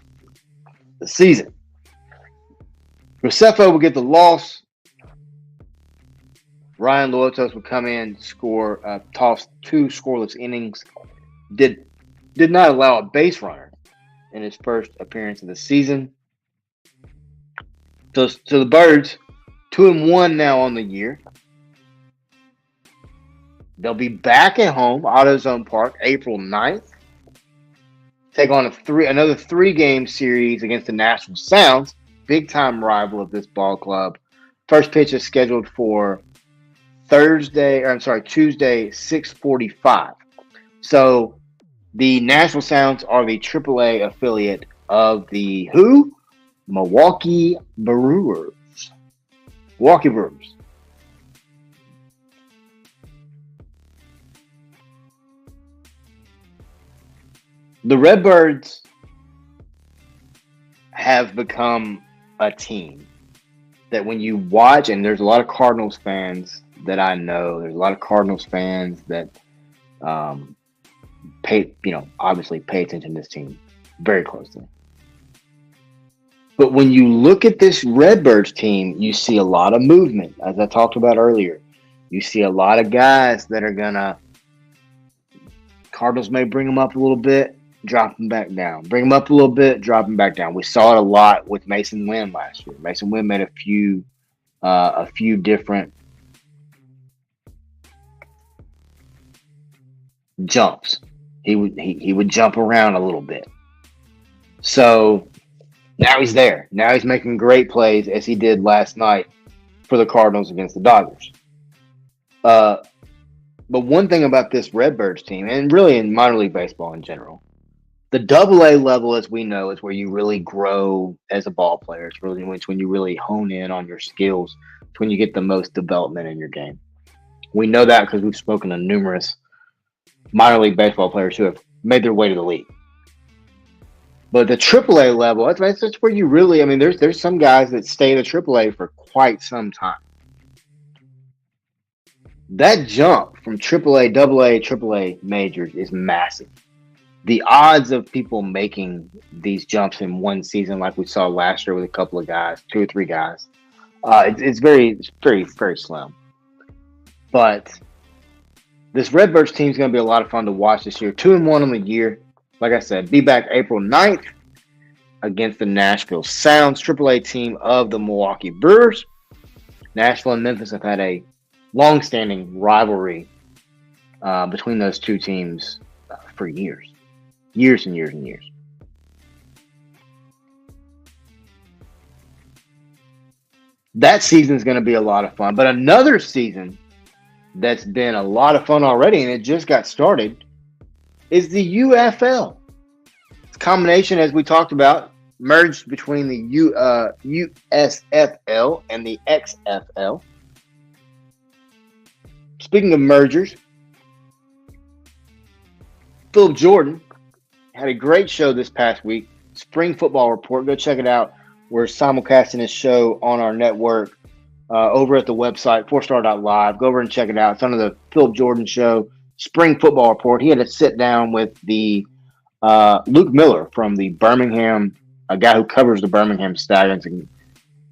the season. Graceffo would get the loss. Ryan Luotos would come in, toss 2 scoreless innings. Did not allow a base runner in his first appearance of the season. So the Birds, 2-1 now on the year. They'll be back at home, AutoZone Park, April 9th. Take on another 3-game series against the Nashville Sounds, big-time rival of this ball club. First pitch is scheduled for Tuesday, 6:45. So the Nashville Sounds are the AAA affiliate of the who? Milwaukee Brewers. Milwaukee Brewers. The Redbirds have become a team that when you watch, and there's a lot of Cardinals fans that I know, there's a lot of Cardinals fans that obviously pay attention to this team very closely. But when you look at this Redbirds team, you see a lot of movement, as I talked about earlier. You see a lot of guys that are Cardinals may bring them up a little bit, drop them back down. Bring them up a little bit, drop them back down. We saw it a lot with Mason Wynn last year. Mason Wynn made a few different jumps. He would jump around a little bit. So now he's there. Now he's making great plays as he did last night for the Cardinals against the Dodgers. But one thing about this Redbirds team, and really in minor league baseball in general, the AA level, as we know, is where you really grow as a ball player. It's when you really hone in on your skills. It's when you get the most development in your game. We know that because we've spoken to numerous minor league baseball players who have made their way to the league. But the AAA level, that's where you really, there's some guys that stay in the AAA for quite some time. That jump from AAA, AA, AAA majors is massive. The odds of people making these jumps in one season, like we saw last year with a couple of guys, 2 or 3 guys, it's very, very, very slim. But this Redbirds team is going to be a lot of fun to watch this year. 2-1 on the year. Like I said, be back April 9th against the Nashville Sounds, AAA team of the Milwaukee Brewers. Nashville and Memphis have had a long-standing rivalry between those two teams for years. Years and years and years. That season is going to be a lot of fun. But another season that's been a lot of fun already, and it just got started, is the UFL. It's a combination, as we talked about, merged between the USFL and the XFL. Speaking of mergers, Philip Jordan had a great show this past week. Spring Football Report. Go check it out. We're simulcasting this show on our network over at the website, 4star.live. Go over and check it out. It's under the Philip Jordan Show, Spring Football Report. He had to sit down with the Luke Miller from the Birmingham, a guy who covers the Birmingham Stallions.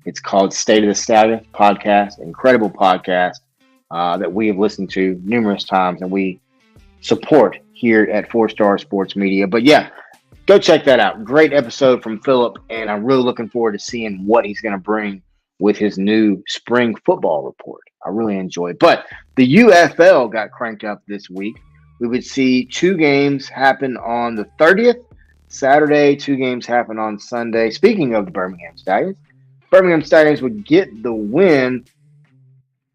It's called State of the Stallion podcast. Incredible podcast that we have listened to numerous times and we support here at 4-Star Sports Media. But yeah, go check that out. Great episode from Philip, and I'm really looking forward to seeing what he's going to bring with his new Spring Football Report. I really enjoy it. But the UFL got cranked up this week. We would see 2 games happen on the 30th, Saturday, 2 games happen on Sunday. Speaking of the Birmingham Stallions would get the win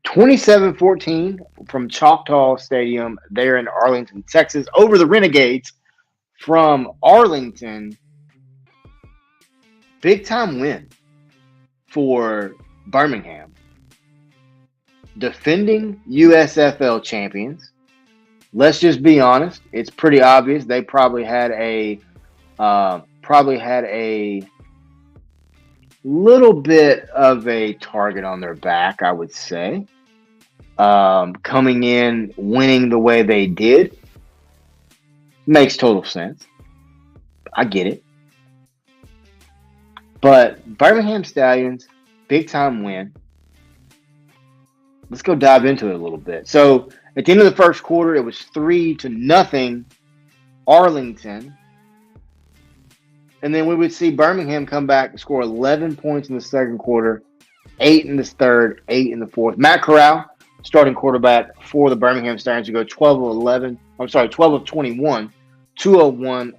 27-14 from Choctaw Stadium there in Arlington, Texas, over the Renegades from Arlington. Big time win for Birmingham. Defending USFL champions. Let's just be honest. It's pretty obvious they probably had a little bit of a target on their back, I would say. Coming in, winning the way they did, makes total sense. I get it. But Birmingham Stallions, big time win. Let's go dive into it a little bit. So at the end of the first quarter, it was 3-0 Arlington. And then we would see Birmingham come back and score 11 points in the second quarter, 8 in the third, 8 in the fourth. Matt Corral, starting quarterback for the Birmingham Stallions, to go 12 of 21, 201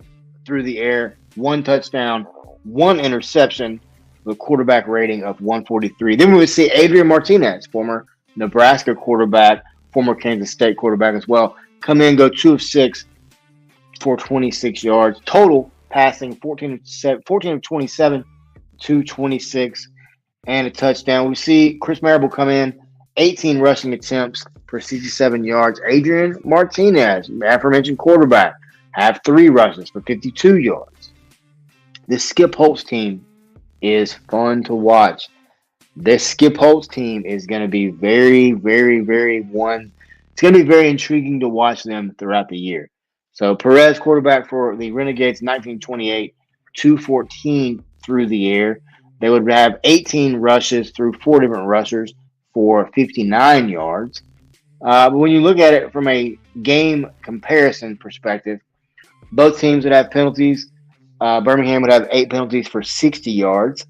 through the air, 1 touchdown, 1 interception, with a quarterback rating of 143. Then we would see Adrian Martinez, former Nebraska quarterback, former Kansas State quarterback as well, come in, go 2 of 6 for 26 yards. Total passing 14 of 27, 226, and a touchdown. We see Chris Marable come in, 18 rushing attempts for 67 yards. Adrian Martinez, aforementioned quarterback, have 3 rushes for 52 yards. This Skip Holtz team is fun to watch. This Skip Holtz team is going to be very, very, very it's going to be very intriguing to watch them throughout the year. So Perez, quarterback for the Renegades, 1928, 214 through the air. They would have 18 rushes through 4 different rushers for 59 yards. But when you look at it from a game comparison perspective, both teams would have penalties. Birmingham would have 8 penalties for 60 yards.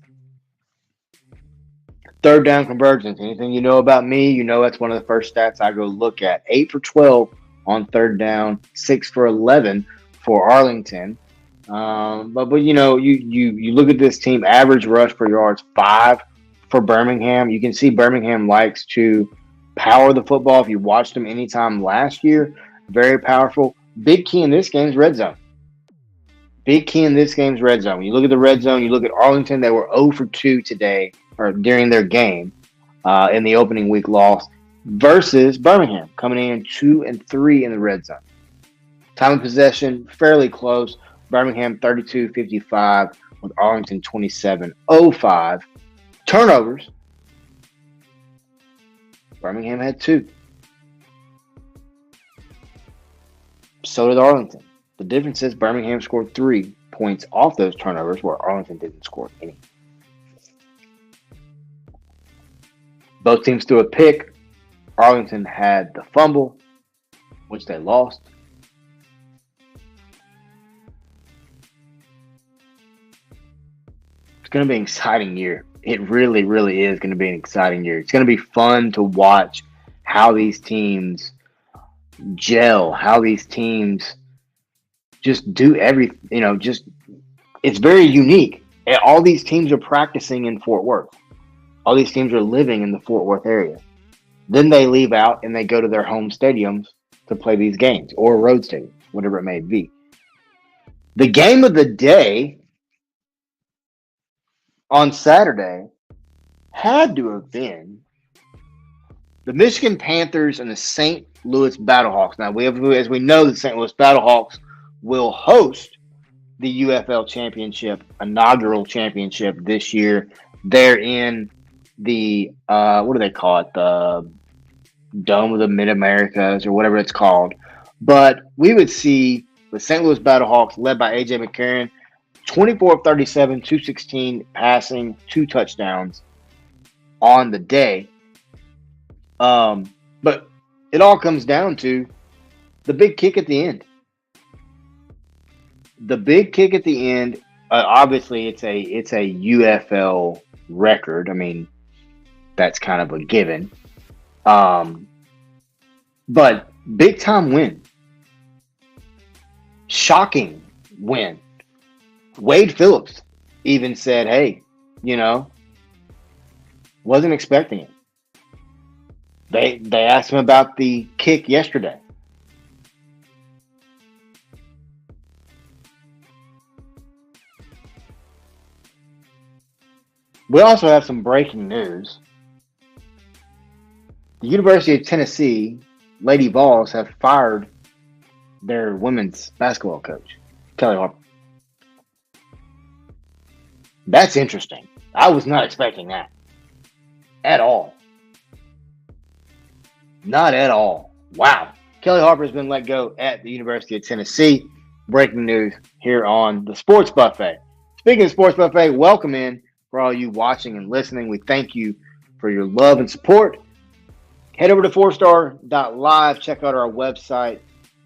Third down conversions. Anything you know about me, you know that's one of the first stats I go look at. 8 for 12 on third down, 6 for 11 for Arlington. But you know, you look at this team, average rush per yards, 5 for Birmingham. You can see Birmingham likes to power the football. If you watched them anytime last year, very powerful. Big key in this game is red zone. Big key in this game is red zone. When you look at the red zone, you look at Arlington, they were 0 for 2 today, or during their game in the opening week loss, versus Birmingham coming in 2 and 3 in the red zone. Time of possession, fairly close. Birmingham 32-55 with Arlington 27-05. Turnovers. Birmingham had 2. So did Arlington. The difference is Birmingham scored 3 points off those turnovers where Arlington didn't score any. Both teams threw a pick. Arlington had the fumble, which they lost. It's going to be an exciting year. It really, really is going to be an exciting year. It's going to be fun to watch how these teams gel, how these teams just do everything, it's very unique. And all these teams are practicing in Fort Worth. All these teams are living in the Fort Worth area. Then they leave out and they go to their home stadiums to play these games, or road stadiums. whatever it may be. The game of the day on Saturday had to have been the Michigan Panthers and the St. Louis Battlehawks. Now, as we know, the St. Louis Battlehawks will host the UFL championship, inaugural championship this year. They're in the, what do they call it? The Dome of the Mid-Americas or whatever it's called. But we would see the St. Louis Battlehawks led by A.J. McCarron, 24 of 37, 216 passing, 2 touchdowns on the day. But it all comes down to the big kick at the end. The big kick at the end, obviously it's a UFL record. I mean, that's kind of a given. But big time win. Shocking win. Wade Phillips even said, hey, wasn't expecting it. They asked him about the kick yesterday. We also have some breaking news. The University of Tennessee Lady Vols have fired their women's basketball coach, Kelly Harper. That's interesting. I was not expecting that at all. Not at all. Wow. Kelly Harper has been let go at the University of Tennessee. Breaking news here on the Sports Buffet. Speaking of Sports Buffet, welcome in for all you watching and listening. We thank you for your love and support. Head over to 4star.live. Check out our website.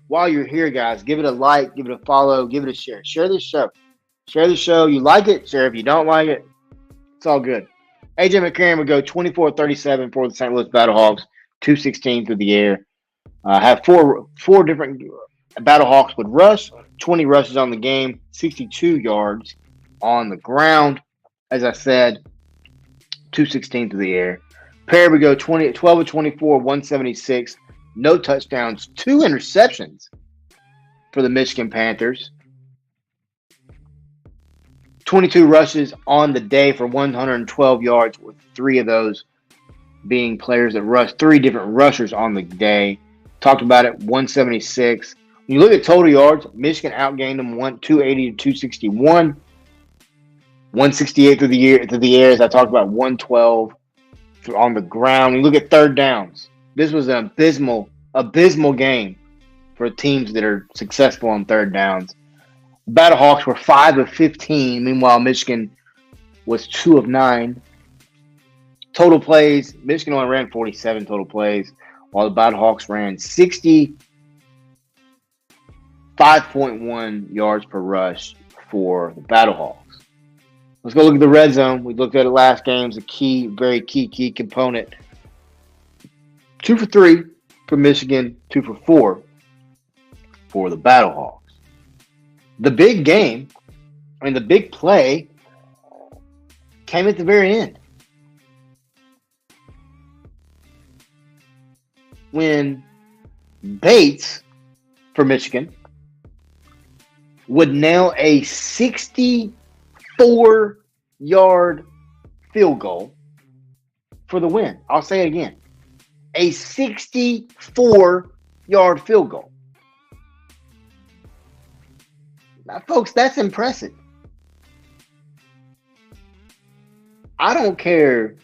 While you're here, guys, give it a like, give it a follow, give it a share. Share this show. Share the show. You like it, share. If you don't like it, it's all good. A.J. McCarron would go 24-37 for the St. Louis Battlehawks, 216 through the air. Have four different Battlehawks would rush, 20 rushes on the game, 62 yards on the ground. As I said, 216 through the air. Perry would go 12 of 24, 176, no touchdowns, 2 interceptions for the Michigan Panthers. 22 rushes on the day for 112 yards, with 3 of those being players that rushed, 3 different rushers on the day. Talked about it, 176. When you look at total yards, Michigan outgained them 280 to 261. 168 through the air, as I talked about, 112 on the ground. When you look at third downs, this was an abysmal game for teams that are successful on third downs. Battlehawks were 5 of 15. Meanwhile, Michigan was 2 of 9. Total plays, Michigan only ran 47 total plays, while the Battlehawks ran 65.1 yards per rush for the Battlehawks. Let's go look at the red zone. We looked at it last game. It's a very key component. 2 for 3 for Michigan, 2 for 4 for the Battlehawks. The big game, the big play came at the very end. When Bates for Michigan would nail a 64-yard field goal for the win. I'll say it again. A 64-yard field goal. Now, folks, that's impressive. I don't care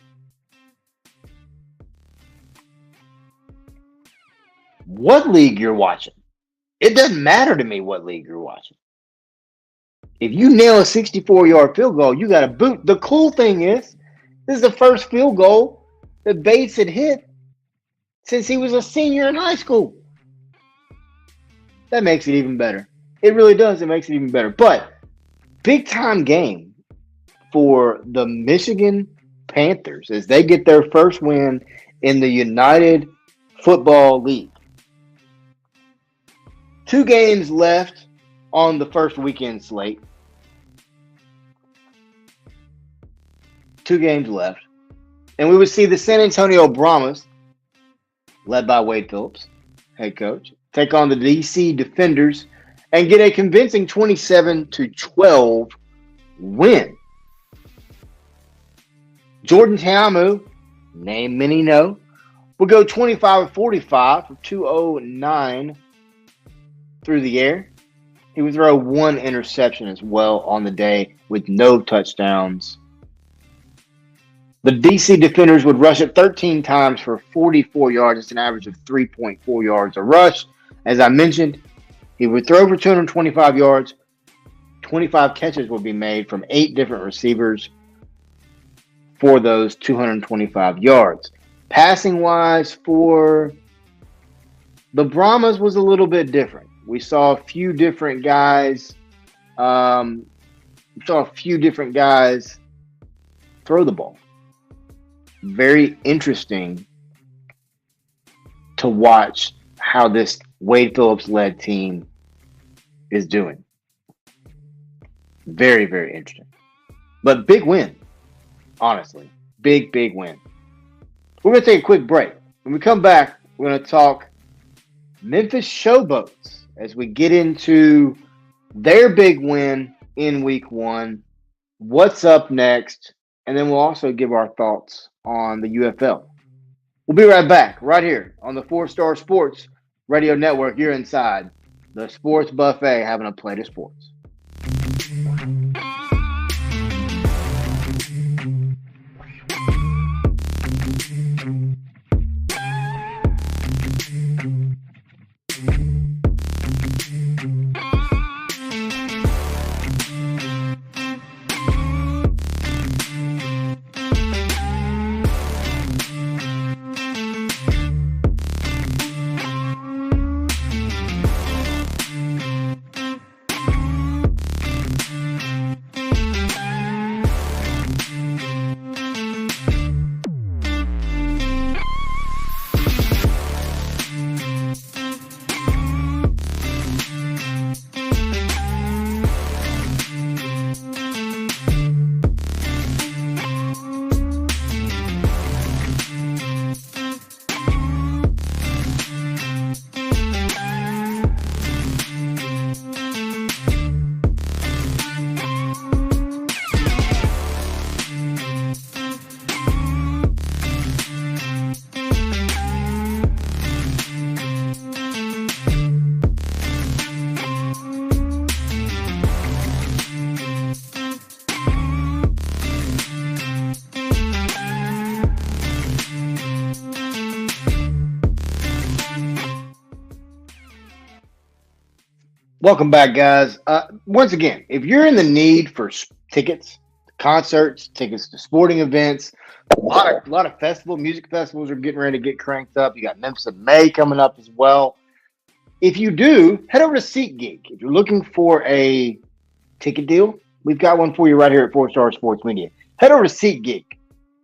what league you're watching. It doesn't matter to me what league you're watching. If you nail a 64-yard field goal, you got a boot. The cool thing is, this is the first field goal that Bates had hit since he was a senior in high school. That makes it even better. It really does. It makes it even better. But big time game for the Michigan Panthers as they get their first win in the United Football League. 2 games left on the first weekend slate. 2 games left. And we would see the San Antonio Brahmas, led by Wade Phillips, head coach, take on the DC Defenders, and get a convincing 27-12 win. Jordan Ta'amu, name many know, will go 25-45 for 209 through the air. He would throw one interception as well on the day with no touchdowns. The DC defenders would rush it 13 times for 44 yards. It's an average of 3.4 yards a rush. As I mentioned, he would throw for 225 yards. 25 catches would be made from 8 different receivers for those 225 yards. Passing-wise for the Brahmas was a little bit different. We saw a few different guys. Throw the ball. Very interesting to watch how this Wade Phillips-led team is doing. Very, very interesting. But big win, honestly. Big, big win. We're going to take a quick break. When we come back, we're going to talk Memphis Showboats as we get into their big win in week 1, what's up next, and then we'll also give our thoughts on the UFL. We'll be right back, right here on the 4-Star Sports Radio Network. You're inside the Sports Buffet having a plate of sports. Welcome back, guys. Once again, if you're in the need for tickets, concerts, tickets to sporting events, a lot of music festivals are getting ready to get cranked up. You got Memphis in May coming up as well. If you do, head over to SeatGeek. If you're looking for a ticket deal, we've got one for you right here at 4-Star Sports Media. Head over to SeatGeek.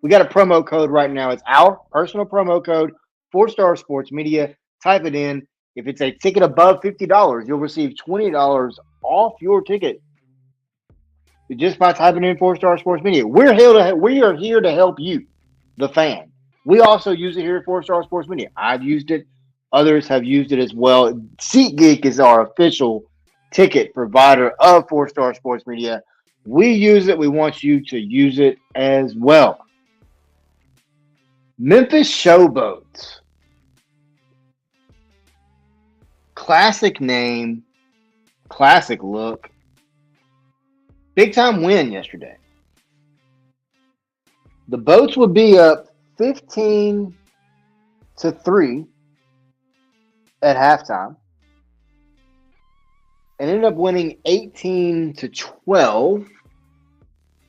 We got a promo code right now. It's our personal promo code, 4-Star Sports Media. Type it in. If it's a ticket above $50, you'll receive $20 off your ticket just by typing in 4-Star Sports Media. We are here to help you, the fan. We also use it here at 4-Star Sports Media. I've used it. Others have used it as well. SeatGeek is our official ticket provider of 4-Star Sports Media. We use it. We want you to use it as well. Memphis Showboats. Classic name, classic look. Big time win yesterday. The Boats would be up 15-3 at halftime and ended up winning 18-12.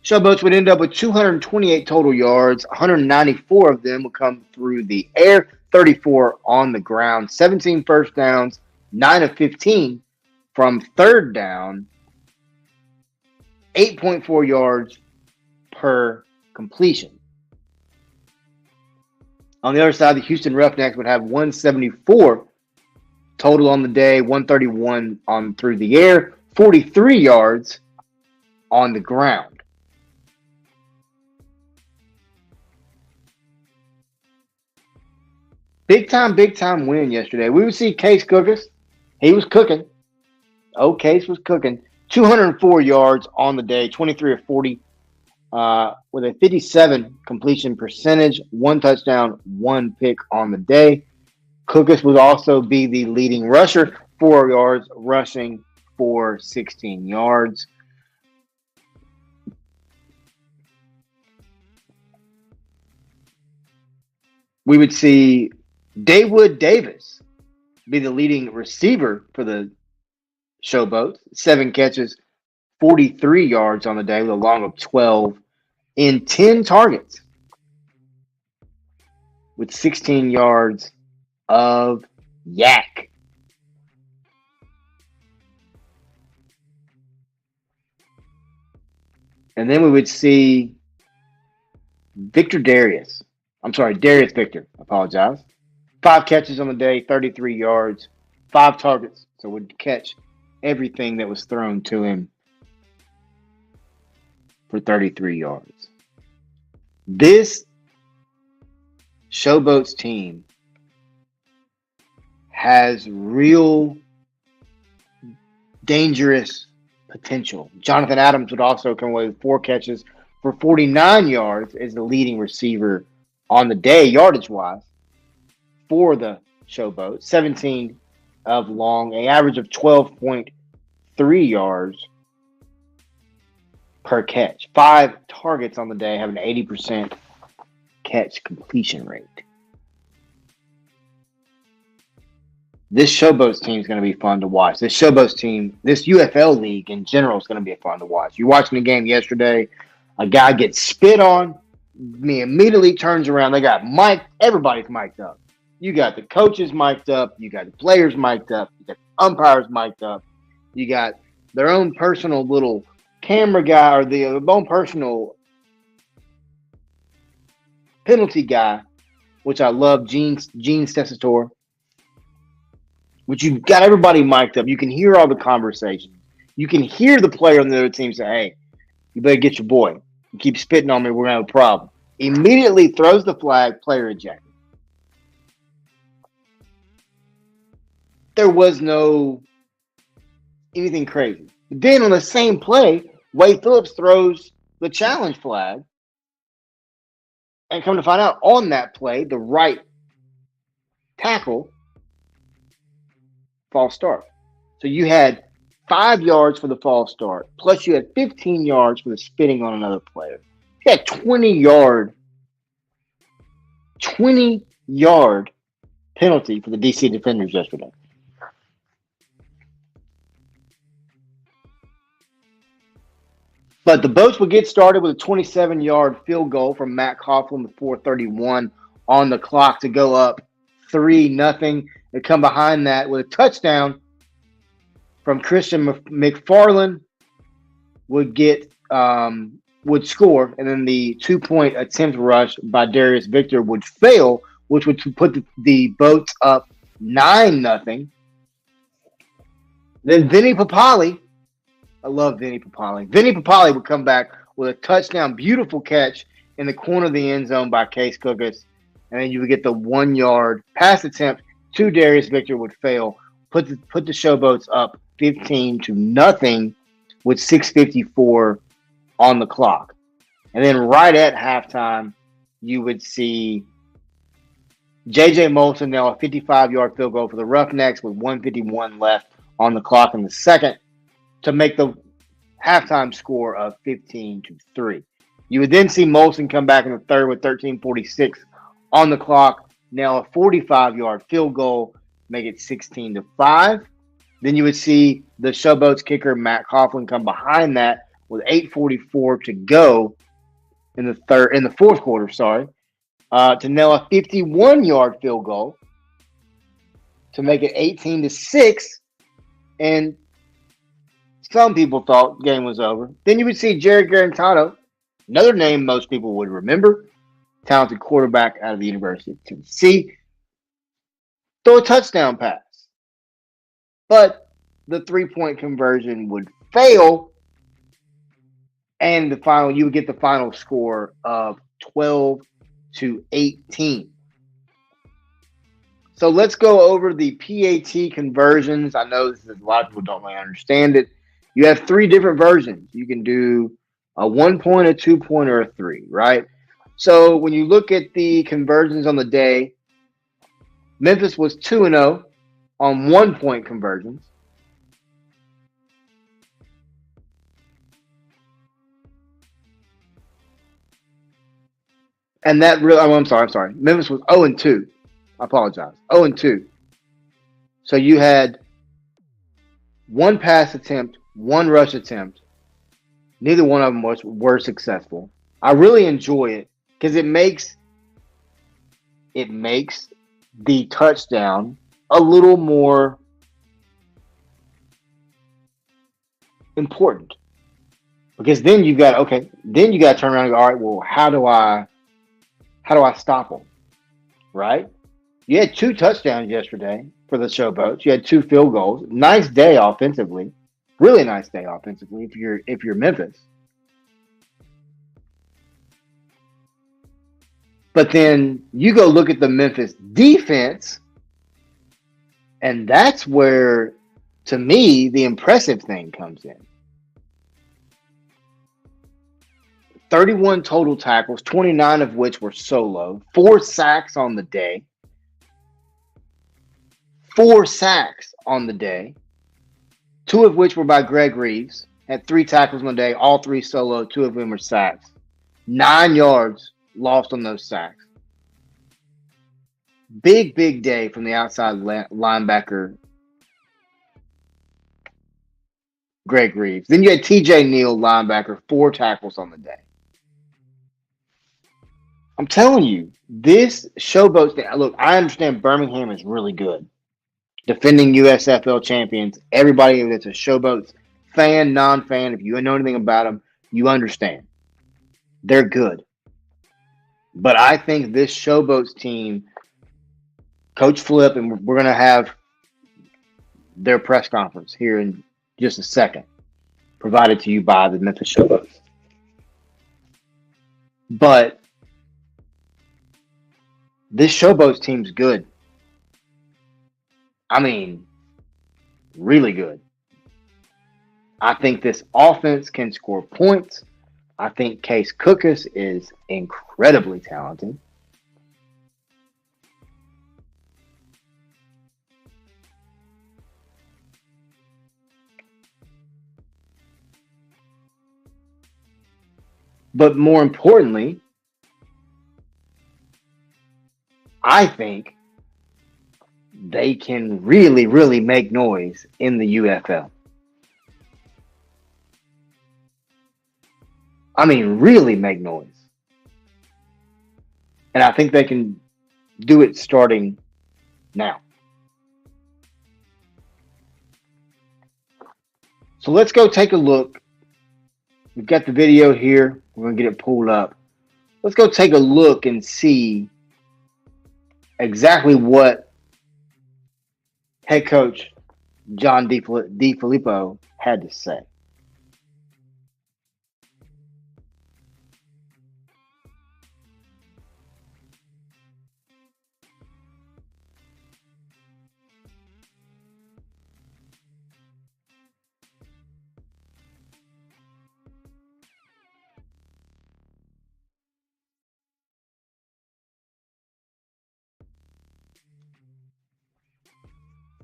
Showboats would end up with 228 total yards. 194 of them would come through the air, 34 on the ground, 17 first downs, 9 of 15 from third down, 8.4 yards per completion. On the other side, the Houston Roughnecks would have 174 total on the day, 131 on through the air, 43 yards on the ground. Big time win yesterday. We would see Case Cookus. He was cooking. Case was cooking. 204 yards on the day, 23 of 40, with a 57 completion percentage, 1 touchdown, 1 pick on the day. Cookus would also be the leading rusher, 4 yards, rushing for 16 yards. We would see Dawood Davis be the leading receiver for the Showboats. 7 catches, 43 yards on the day with a long of 12 in 10 targets with 16 yards of yak. And then we would see Darius Victor, apologize. 5 catches on the day, 33 yards, 5 targets. So would catch everything that was thrown to him for 33 yards. This Showboats team has real dangerous potential. Jonathan Adams would also come away with 4 catches for 49 yards as the leading receiver on the day, yardage-wise, for the Showboat. 17 of long, an average of 12.3 yards per catch. 5 targets on the day, having an 80% catch completion rate. This Showboats team is going to be fun to watch. This Showboats team, this UFL league in general is going to be fun to watch. You're watching the game yesterday, a guy gets spit on, he immediately turns around. They got mic'd. Everybody's mic'd up. You got the coaches mic'd up. You got the players mic'd up. You got the umpires mic'd up. You got their own personal little camera guy or their own personal penalty guy, which I love, Gene Stessator. Which you got everybody mic'd up. You can hear all the conversations. You can hear the player on the other team say, hey, you better get your boy. You keep spitting on me, we're going to have a problem. Immediately throws the flag, player ejected. There was no anything crazy. Then on the same play, Wade Phillips throws the challenge flag. And come to find out, on that play, the right tackle, false start. So you had 5 yards for the false start, plus you had 15 yards for the spitting on another player. You had 20-yard penalty for the DC defenders yesterday. But the Boats would get started with a 27-yard field goal from Matt Coughlin with 4:31 on the clock to go up 3-0. They come behind that with a touchdown from Christian McFarland would score, and then the 2-point attempt rush by Darius Victor would fail, which would put the Boats up 9-0. Then Vinny Papali, I love Vinny Papali. Vinny Papali would come back with a touchdown, beautiful catch in the corner of the end zone by Case Cookus, and then you would get the 1-yard pass attempt to Darius Victor would fail, put the Showboats up 15-0 with 6:54 on the clock. And then right at halftime, you would see J.J. Molson nail a 55-yard field goal for the Roughnecks with 1:51 left on the clock in the second to make the halftime score of 15-3. You would then see Molson come back in the third with 13:46 on the clock, nail a 45-yard field goal, make it 16-5. Then you would see the Showboats kicker Matt Coughlin come behind that with 8:44 to go in the fourth quarter, to nail a 51-yard field goal to make it 18-6. And some people thought the game was over. Then you would see Jared Garantano, another name most people would remember, talented quarterback out of the University of Tennessee, throw a touchdown pass. But the 3-point conversion would fail, and you would get the final score of 12-18. So let's go over the PAT conversions. I know this is, a lot of people don't really understand it. You have three different versions. You can do a 1 point, a 2 point, or a three, right? So when you look at the conversions on the day, Memphis was 2-0 on 1 point conversions. And that really, oh, I'm sorry. Memphis was 0-2. I apologize. 0-2. So you had one pass attempt, one rush attempt. Neither one of them were successful. I really enjoy it because it makes the touchdown a little more important. Because then you got then you got to turn around and go, all right, well, how do I stop them? Right? You had two touchdowns yesterday for the Showboats. You had two field goals. Nice day offensively. Really nice day offensively if you're Memphis. But then you go look at the Memphis defense, and that's where, to me, the impressive thing comes in. 31 total tackles, 29 of which were solo, 4 sacks on the day. 4 sacks on the day, two of which were by Greg Reeves. Had 3 tackles on the day, all three solo, two of them were sacks. 9 yards lost on those sacks. Big day from the outside linebacker, Greg Reeves. Then you had TJ Neal, linebacker, 4 tackles on the day. I'm telling you, this Showboats thing. Look, I understand Birmingham is really good. Defending USFL champions. Everybody that's a Showboats fan, non-fan, if you know anything about them, you understand. They're good. But I think this Showboats team, Coach Flip, and we're going to have their press conference here in just a second, provided to you by the Memphis Showboats. But this Showboats team's good. I mean, really good. I think this offense can score points. I think Case Cookus is incredibly talented. But more importantly, I think they can really make noise in the UFL. I mean, really make noise. And I think they can do it starting now. So let's go take a look. We've got the video here. We're going to get it pulled up. Let's go take a look and see exactly what head coach John DeFilippo had to say.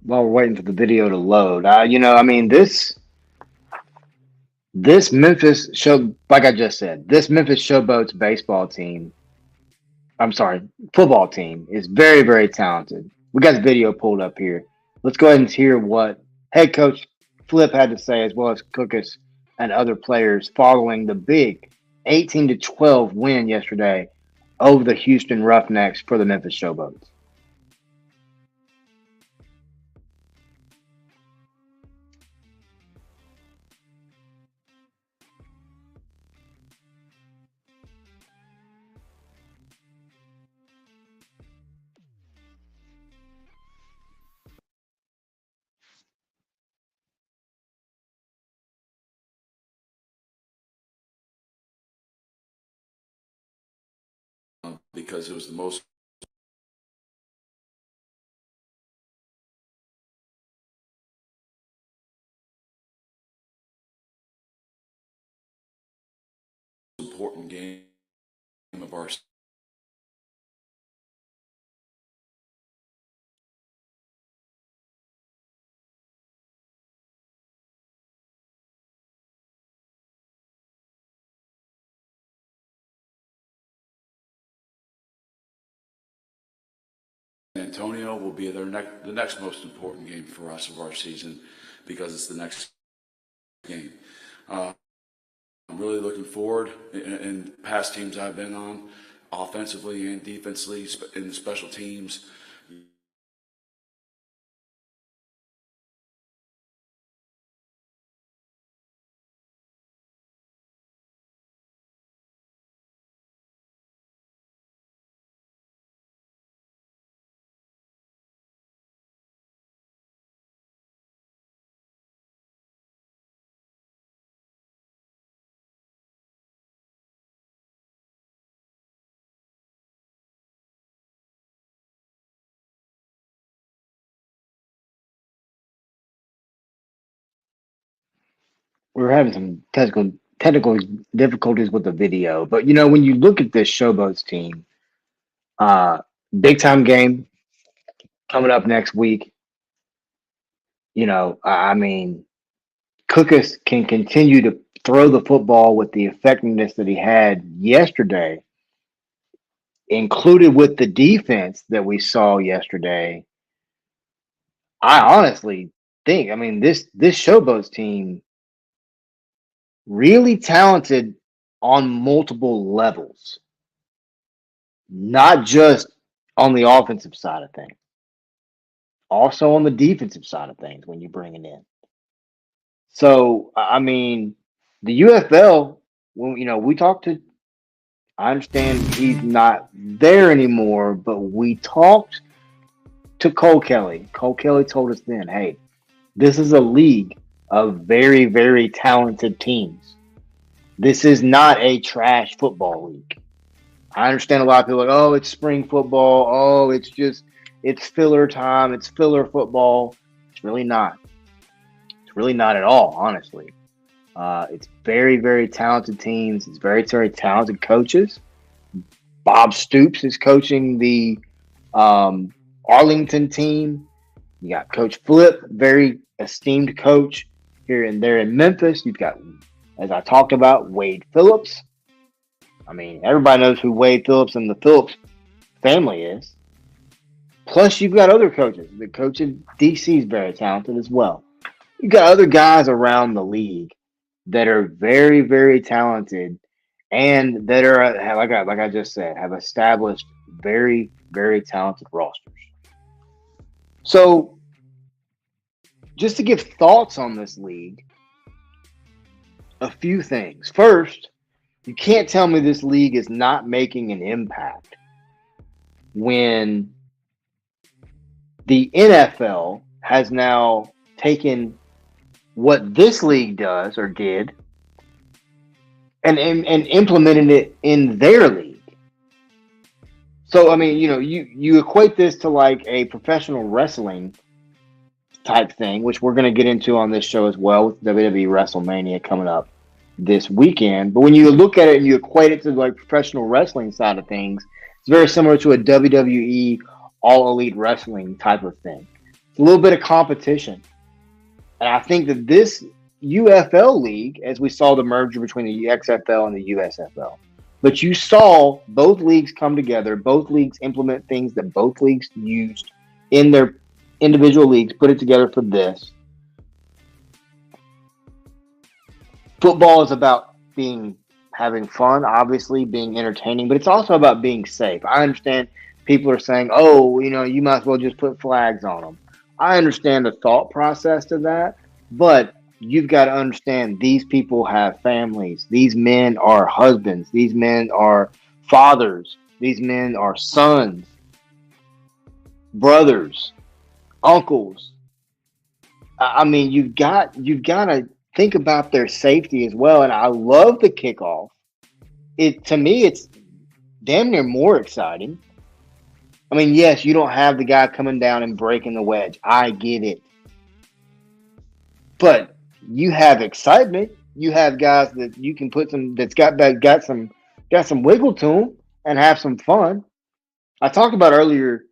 While we're waiting for the video to load, this Memphis show, like I just said, this Memphis Showboats baseball team, I'm sorry, football team is very talented. We got the video pulled up here. Let's go ahead and hear what head coach Flip had to say, as well as Cookus and other players following the big 18-12 win yesterday over the Houston Roughnecks for the Memphis Showboats. Because it was the most important game of our Antonio will be the next most important game for us of our season because it's the next game. I'm really looking forward in past teams I've been on, offensively and defensively, in the special teams. We're having some technical difficulties with the video, but when you look at this Showboats team, uh, big time game coming up next week. I mean, Cookus can continue to throw the football with the effectiveness that he had yesterday, included with the defense that we saw yesterday. I honestly think, I mean, this Showboats team really talented on multiple levels, not just on the offensive side of things, also on the defensive side of things when you bring it in. So, I mean, the UFL, when we talked to, I understand he's not there anymore, but we talked to Cole Kelly. Cole Kelly told us then, hey, this is a league of very, very talented teams. This is not a trash football league. I understand a lot of people are like, oh, it's spring football. Oh, it's filler time. It's filler football. It's really not. It's really not at all, honestly. It's very, very talented teams. It's very, very talented coaches. Bob Stoops is coaching the Arlington team. You got Coach Flip, very esteemed coach here and there in Memphis. You've got, as I talked about, Wade Phillips. I mean, everybody knows who Wade Phillips and the Phillips family is. Plus, you've got other coaches. The coach in DC is very talented as well. You've got other guys around the league that are very, very talented and that are, like I just said, have established very, very talented rosters. So, just to give thoughts on this league, a few things. First, you can't tell me this league is not making an impact when the NFL has now taken what this league does or did and implemented it in their league. So, I mean, you equate this to like a professional wrestling type thing, which we're going to get into on this show as well with WWE WrestleMania coming up this weekend. But when you look at it and you equate it to like professional wrestling side of things, it's very similar to a WWE All Elite Wrestling type of thing. It's a little bit of competition. And I think that this UFL league, as we saw the merger between the XFL and the USFL, but you saw both leagues come together, both leagues implement things that both leagues used in their individual leagues, put it together for this. Football is about having fun, obviously, being entertaining, but it's also about being safe. I understand people are saying, oh, you might as well just put flags on them. I understand the thought process to that, but you've got to understand these people have families. These men are husbands. These men are fathers. These men are sons, brothers, uncles. I mean, you've got to think about their safety as well. And I love the kickoff. To me, it's damn near more exciting. I mean, yes, you don't have the guy coming down and breaking the wedge. I get it. But you have excitement. You have guys that you can put that's got some got some wiggle to them, and have some fun. I talked about earlier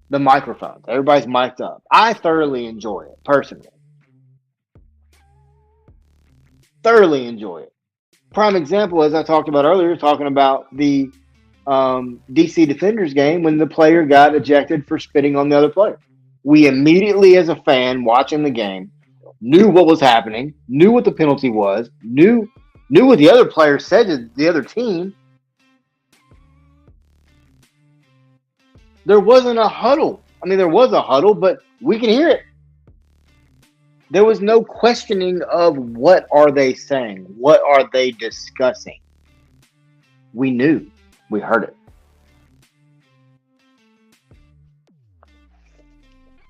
the microphones. Everybody's mic'd up. I thoroughly enjoy it, personally. Thoroughly enjoy it. Prime example, as I talked about earlier, talking about the DC Defenders game when the player got ejected for spitting on the other player. We immediately, as a fan watching the game, knew what was happening, knew what the penalty was, knew what the other player said to the other team. There wasn't a huddle. I mean, there was a huddle, but we can hear it. There was no questioning of what are they saying? What are they discussing? We knew. We heard it.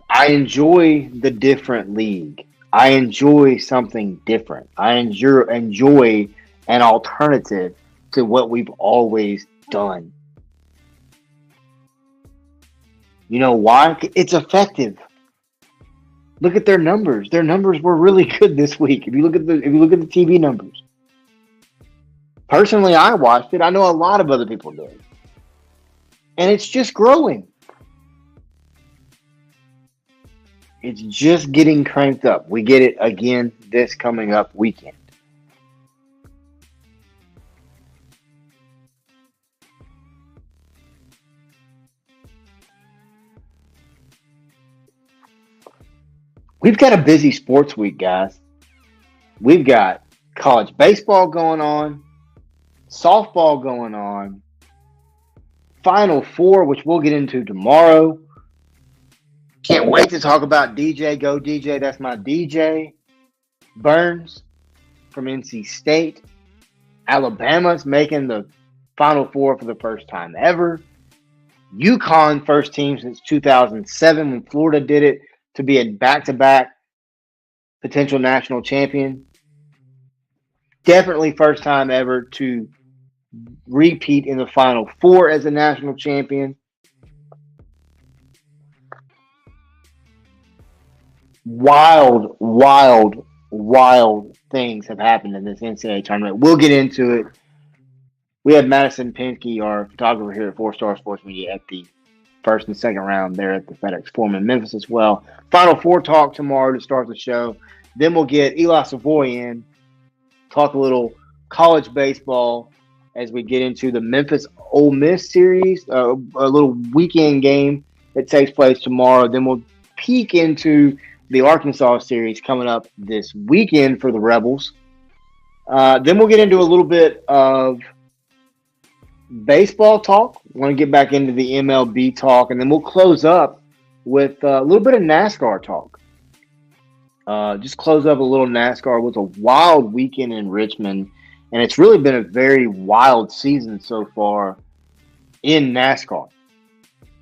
I enjoy the different league. I enjoy something different. I enjoy an alternative to what we've always done. You know why? It's effective. Look at their numbers. Their numbers were really good this week. If you look at the TV numbers. Personally, I watched it. I know a lot of other people did. And it's just growing. It's just getting cranked up. We get it again this coming up weekend. We've got a busy sports week, guys. We've got college baseball going on, softball going on, Final Four, which we'll get into tomorrow. Can't wait to talk about DJ. Go DJ. That's my DJ. Burns from NC State. Alabama's making the Final Four for the first time ever. UConn first team since 2007 when Florida did it to be a back-to-back potential national champion. Definitely first time ever to repeat in the Final Four as a national champion. Wild things have happened in this NCAA tournament. We'll get into it. We have Madison Pinsky, our photographer here at 4-Star Sports Media, at the first and second round there at the FedEx Forum in Memphis as well. Final Four talk tomorrow to start the show. Then we'll get Eli Savoy in, talk a little college baseball as we get into the Memphis Ole Miss series, a little weekend game that takes place tomorrow. Then we'll peek into the Arkansas series coming up this weekend for the Rebels. Then we'll get into a little bit of baseball talk. Want to get back into the MLB talk, and then we'll close up with a little bit of NASCAR talk. Just close up a little NASCAR. It was a wild weekend in Richmond, and it's really been a very wild season so far in NASCAR.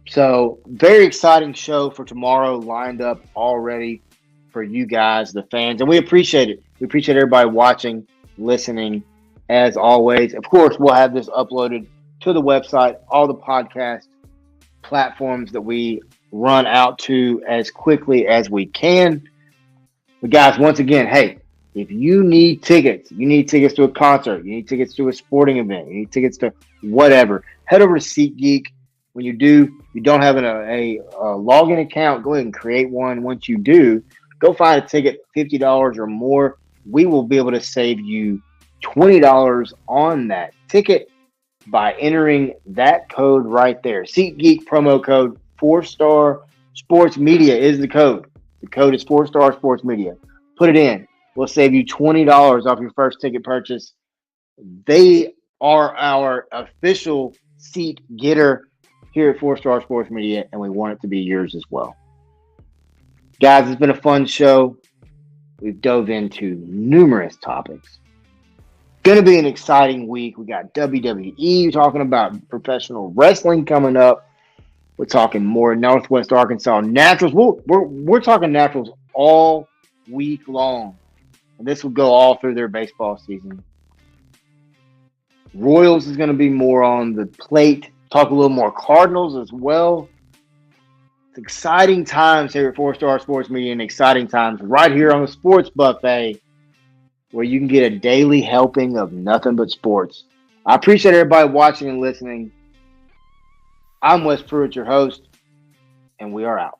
So, very exciting show for tomorrow lined up already for you guys, the fans, and we appreciate it. We appreciate everybody watching, listening, as always. Of course, we'll have this uploaded to the website, all the podcast platforms that we run out to as quickly as we can. But guys, once again, hey, if you need tickets to a concert, you need tickets to a sporting event, you need tickets to whatever, head over to SeatGeek. When you do, you don't have a login account, go ahead and create one. Once you do, go find a ticket, $50 or more. We will be able to save you $20 on that ticket by entering that code right there. SeatGeek promo code 4-Star Sports Media is the code. The code is 4-Star Sports Media. Put it in. We'll save you $20 off your first ticket purchase. They are our official seat getter here at 4-Star Sports Media, and we want it to be yours as well. Guys, it's been a fun show. We've dove into numerous topics. Going to be an exciting week. We got WWE talking about professional wrestling coming up. We're talking more Northwest Arkansas Naturals. We're talking Naturals all week long. And this will go all through their baseball season. Royals is going to be more on the plate. Talk a little more Cardinals as well. It's exciting times here at 4-Star Sports Media, and exciting times right here on the Sports Buffet, where you can get a daily helping of nothing but sports I appreciate everybody watching and listening. I'm Wes Pruitt, your host, and we are out.